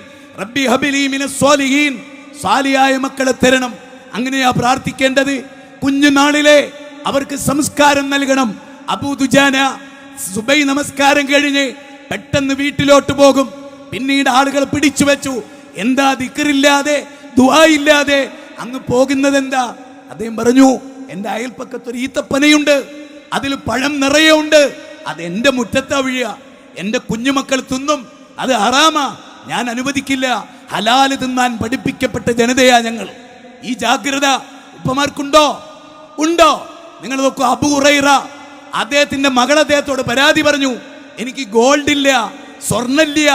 റബ്ബി ഹബിലി മിനസ് സ്വാലിഹീൻ, സാലിയായ മക്കളെ തരണം. അങ്ങനെയാ പ്രാർത്ഥിക്കേണ്ടത്. കുഞ്ഞുനാളിലെ അവർക്ക് സംസ്കാരം നൽകണം. അബൂ ദുജാന സുബൈ നമസ്കാരം കഴിഞ്ഞ് പെട്ടെന്ന് വീട്ടിലോട്ട് പോകും. പിന്നീട് ആളുകൾ പിടിച്ചു വെച്ചു, എന്താ ദിക്റില്ലാതെ ദുആ ഇല്ലാതെ അങ്ങ് പോകുന്നത് എന്താ? അദ്ദേഹം പറഞ്ഞു, എൻ്റെ അയൽപ്പക്കത്തൊരു ഈത്തപ്പനയുണ്ട്, അതിൽ പഴം നിറയെ ഉണ്ട്, അത് എൻ്റെ മുറ്റത്താ വീഴുക, എൻ്റെ കുഞ്ഞുമക്കൾ തിന്നും, അത് ഹറാമാ, ഞാൻ അനുവദിക്കില്ല. ഹലാല് തിന്നാൻ പഠിപ്പിക്കപ്പെട്ട ജനതയാ ഞങ്ങൾ. ഈ ജാഗ്രത ഉപ്പമാർക്കുണ്ടോ? ഉണ്ടോ? നിങ്ങൾ നോക്കൂ, അബൂ ഹുറൈറ അദ്ദേഹത്തിന്റെ മകൾ അദ്ദേഹത്തോട് പരാതി പറഞ്ഞു, എനിക്ക് ഗോൾഡ് ഇല്ല, സ്വർണ്ണമില്ല,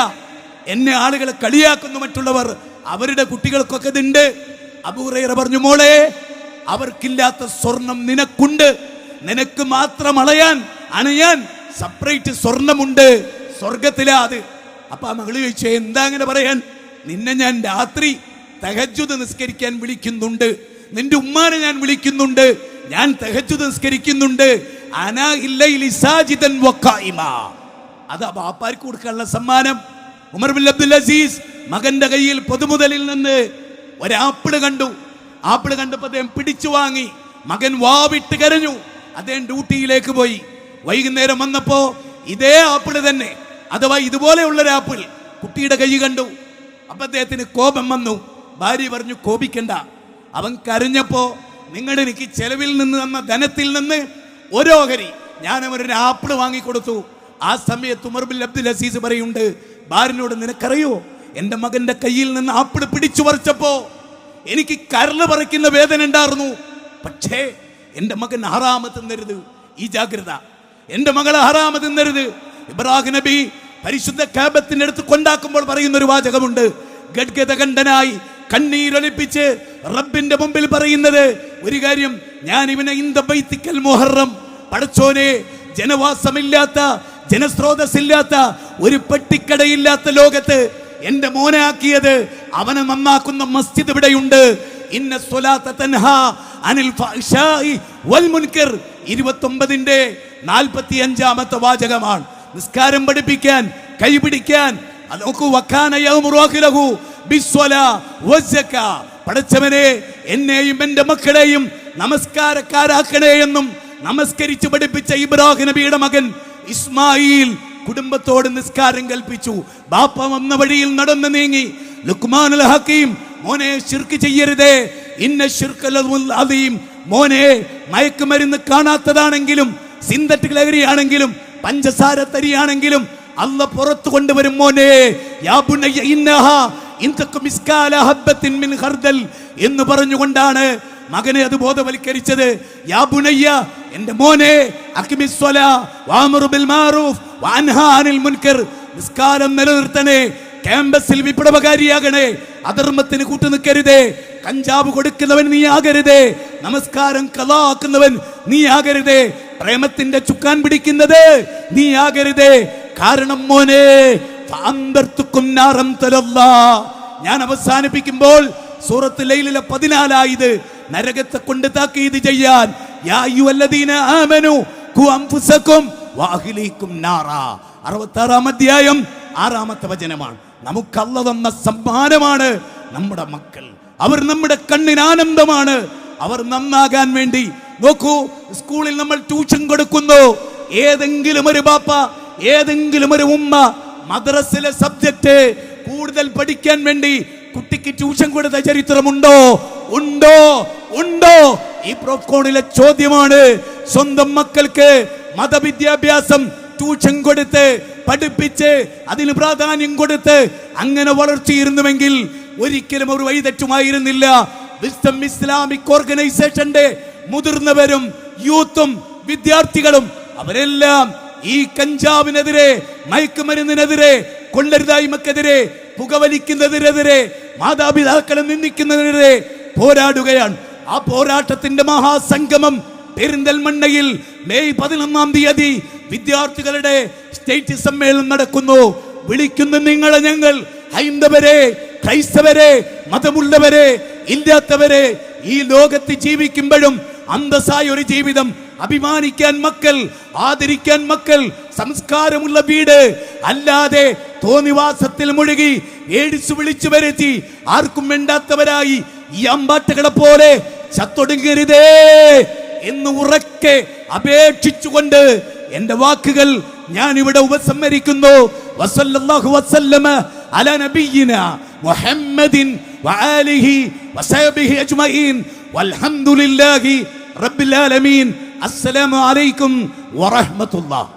എന്നെ ആളുകൾ കളിയാക്കുന്നു മറ്റുള്ളവർ, അവരുടെ കുട്ടികൾക്കൊക്കെ ഇതുണ്ട്. അബൂ ഹുറൈറ പറഞ്ഞു, മോളെ, അവർക്കില്ലാത്ത സ്വർണം നിനക്കുണ്ട്, നിനക്ക് മാത്രം അണയാൻ സെപ്പറേറ്റ് സ്വർണമുണ്ട്, സ്വർഗത്തിലാ അത്. അപ്പൊ ആ മകള് ചോദിച്ചു, എന്താ അങ്ങനെ പറയാൻ? നിന്നെ ഞാൻ രാത്രി തഹജ്ജുദ് നിസ്കരിക്കാൻ വിളിക്കുന്നുണ്ട്, നിന്റെ ഉമ്മാനെ ഞാൻ വിളിക്കുന്നുണ്ട്, ഞാൻ തഹജ്ജുദ് നിസ്കരിക്കുന്നുണ്ട്. അനാ ഇല്ലൈലി സാജിദൻ വഖായിമ. അത് ബാപ്പാർക്ക് കൊടുക്കാനുള്ള സമ്മാനം. ഉമർ ബിൻ അബ്ദുൽ അസീസ് മകന്റെ കയ്യിൽ പൊതുമുതലിൽ നിന്ന് ഒരാപ്പിള് കണ്ടു. ആപ്പിള് കണ്ടപ്പോൾ അദ്ദേഹം പിടിച്ചു വാങ്ങി. മകൻ വാവിട്ട് കരഞ്ഞു. അദ്ദേഹം ഡ്യൂട്ടിയിലേക്ക് പോയി. വൈകുന്നേരം വന്നപ്പോ ഇതേ ആപ്പിള് തന്നെ, അഥവാ ഇതുപോലെയുള്ളൊരു ആപ്പിൾ കുട്ടിയുടെ കൈ കണ്ടു. അപ്പൊ അദ്ദേഹത്തിന് കോപം വന്നു. ഭാര്യ പറഞ്ഞു, കോപിക്കണ്ട. അവൻ കരഞ്ഞപ്പോ നിങ്ങൾ എനിക്ക് ചെലവിൽ നിന്ന് തന്ന ധനത്തിൽ നിന്ന് ഓരോഹരി ഞാൻ അവരൊരു ആപ്പിള് വാങ്ങിക്കൊടുത്തു. ആ സമയത്ത് ഉമർ ബിൻ അബ്ദുൽ അസീസ് പറയുന്നുണ്ട്, ഭാര്യനോട്, നിനക്കറിയോ എൻ്റെ മകന്റെ കയ്യിൽ നിന്ന് ആപ്പിള് പിടിച്ചു പറിച്ചപ്പോ എനിക്ക് കരള് പറിക്കുന്ന വേദന ഉണ്ടായിരുന്നു. പക്ഷേ എൻ്റെ മകൻ ഹറാമ തിന്നരുത്. ഈ ജാഗ്രത, എൻ്റെ മകളെ ഹറാമ തിന്നരുത്. ഇബ്രാഹിം നബി പരിശുദ്ധ കാബത്തിന്റെ അടുത്ത് കൊണ്ടാക്കുമ്പോൾ പറയുന്ന ഒരു വാചകമുണ്ട്, ഗദ്ഗദകണ്ഠനായി കണ്ണീരൊലിപ്പിച്ച് റബ്ബിന്റെ മുമ്പിൽ പറയുന്നത് ഒരു കാര്യം, ഞാൻ ഇവനെ ഇന്ദ ബൈത്തിക്കൽ മുഹറം, പടച്ചോനെ, ജനവാസമില്ലാത്ത, ജനസ്രോതസ്സില്ലാത്ത, ഒരു പെട്ടിക്കടയില്ലാത്ത ലോകത്ത് എന്റെ മോനെ ആക്കിയത്, അവനെ നന്നാക്കുന്ന മസ്ജിദ് ഇവിടെയുണ്ട്. ഇന്ന സ്വലാത്ത തൻഹാ അനിൽ ഫഹ്ശാഇ വൽ മുൻകർ 29-ന്റെ 45-ാമത്തെ വാചകമാണ്. നിസ്കാരം പഠിപ്പിക്കാൻ, കൈപിടിക്കാൻ. പടച്ചവനെ, എന്നെയും എന്റെ മക്കളെയും നമസ്കാരക്കാരാക്കണേ എന്നും നമസ്കരിച്ച് പഠിപ്പിച്ച ഇബ്രാഹിം നബിയുടെ മകൻ ഇസ്മായിൽ കുടുംബത്തോട് നിസ്കാരം കൽപ്പിച്ചു. ബാപ്പ വന്ന വഴിയിൽ നടന്നു നീങ്ങി. ലുക്മാനുൽ ഹക്കീം, മോനെ ശിർക്ക് ചെയ്യരുതേ, ഇന്ന ശിർക്കൽ അദീം, മോനെ മയക്കുമരുന്ന് കാണാത്തതാണെങ്കിലും സിന്തറ്റിക് ലഹരിയാണെങ്കിലും പഞ്ചസാര തരിയാണെങ്കിലും അല്ല പുറത്തു കൊണ്ടുവരും മോനെ. യാ ബുനയ്യ ഇന്നഹാ ഇൻതക മിസ്കാല ഹബ്ബത്തിൻ മിൻ ഖർദൽ എന്ന് പറഞ്ഞുകൊണ്ടാണ് മകനെ അത് ബോധവൽക്കരിച്ചത്. യാ ബുനയ്യ, എൻ്റെ മോനെ, അഖിമിസ് സ്വലാ വഅ്മുർ ബിൽ മഅറൂഫ് വഅൻഹാ അനിൽ മുൻകർ, നിസ്കാരം നിലനിർത്തണേ, ക്യാമ്പസിൽ വിപ്ലവകാരിയാകണേ, അധർമ്മത്തിന് കൂട്ടു നിൽക്കരുതേ, കഞ്ചാവ് കൊടുക്കുന്നവൻ നീ ആകരുതേ, നമസ്കാരം ഖളാക്കുന്നവൻ നീ ആകരുതേ, പ്രേമത്തിന്റെ ചുക്കാൻ പിടിക്കുന്നത് നീ ആകരുതേ. കാരണം മോനെ, ഞാൻ അവസാനിപ്പിക്കുമ്പോൾ സൂറത്ത് ലൈലിലെ 14 നരകത്തെ കൊണ്ട് താക്കീത് ചെയ്യാൻ. യാ അയ്യുഹല്ലദീന ആമനൂ ഖു അൻഫുസകും വഅഹ്ലീകും നാറാ. 66-ാം അധ്യായം 6-ാമത്തെ വചനമാണ്. നമുക്ക് അല്ലാഹു തന്ന സമ്മാനമാണ് നമ്മുടെ മക്കൾ. അവർ നമ്മുടെ കണ്ണിന് ആനന്ദമാണ്. അവർ നന്നാകാൻ വേണ്ടി നോക്കൂ, സ്കൂളിൽ നമ്മൾ ട്യൂഷൻ കൊടുക്കുന്നു. ഏതെങ്കിലും ഒരു ബാപ്പ, ഏതെങ്കിലും ഒരു ഉമ്മ മദ്രസയിലെ സബ്ജക്റ്റ് കൂടുതൽ പഠിക്കാൻ വേണ്ടി കുട്ടിക്ക് ട്യൂഷൻ കൊടുത്ത ചരിത്രമുണ്ടോ? ഉണ്ടോ? ഉണ്ടോ? ഈ പ്രോക്കോണിലെ ചോദ്യമാണ്. സ്വന്തം മക്കൾക്ക് മതവിദ്യാഭ്യാസം ട്യൂഷൻ കൊടുത്ത് പഠിപ്പിച്ച് അതിന് പ്രാധാന്യം കൊടുത്ത് അങ്ങനെ വളർച്ചയിരുന്നുവെങ്കിൽ ഒരിക്കലും ഒരു വഴിതെറ്റുമായിരുന്നില്ല. വിസ്ഡം ഇസ്ലാമിക് ഓർഗനൈസേഷന്റെ മുതിർന്നവരും യൂത്തും വിദ്യാർത്ഥികളും അവരെല്ലാം ഈ കഞ്ചാവിനെതിരെ, മയക്കുമരുന്നിനെതിരെ, കൊള്ളരുതായ്മക്കെതിരെ, പുകവലിക്കുന്നതിനെതിരെ, മാതാപിതാക്കളെ നിന്ദിക്കുന്നതിനെതിരെ പോരാടുകയാണ്. ആ പോരാട്ടത്തിന്റെ മഹാസംഗമം പെരിന്തൽമണ്ണയിൽ മെയ് 11-ാം തീയതി വിദ്യാർത്ഥികളുടെ സ്റ്റേറ്റ് സമ്മേളനം നടക്കുന്നു. വിളിക്കുന്നു നിങ്ങളെ ഞങ്ങൾ, ഹൈന്ദവരെ, ക്രൈസ്തവരെ, മതമുള്ളവരെ, ഇല്ലാത്തവരെ, ഈ ലോകത്ത് ജീവിക്കുമ്പോഴും അന്തസ്സായ ഒരു ജീവിതം, അഭിമാനിക്കാൻ മക്കൾ, ആദരിക്കാൻ മക്കൾ, സംസ്കാരമുള്ള വീട്, അല്ലാതെ തോന്നിവാസത്തിൽ മുഴുകി ഏടിച്ചു വിളിച്ചു വരുത്തി ആർക്കും വേണ്ടാത്തവരായി ഈ അമ്പാട്ടുകളെ പോലെ ചത്തൊടുങ്ങരുതേ എന്ന് ഉറക്കെ അപേക്ഷിച്ചുകൊണ്ട് എന്റെ വാക്കുകൾ ഞാൻ ഇവിടെ ഉപസംഹരിക്കുന്നു. വസല്ലല്ലാഹു വസല്ലമ അലാ നബിയിന മുഹമ്മദിൻ വആലിഹി വസഹബിഹി അജ്മഈൻ വൽഹംദുലില്ലാഹി റബ്ബിൽ ആലമീൻ. അസ്സലാമു അലൈക്കും വറഹ്മത്തുള്ളാഹി.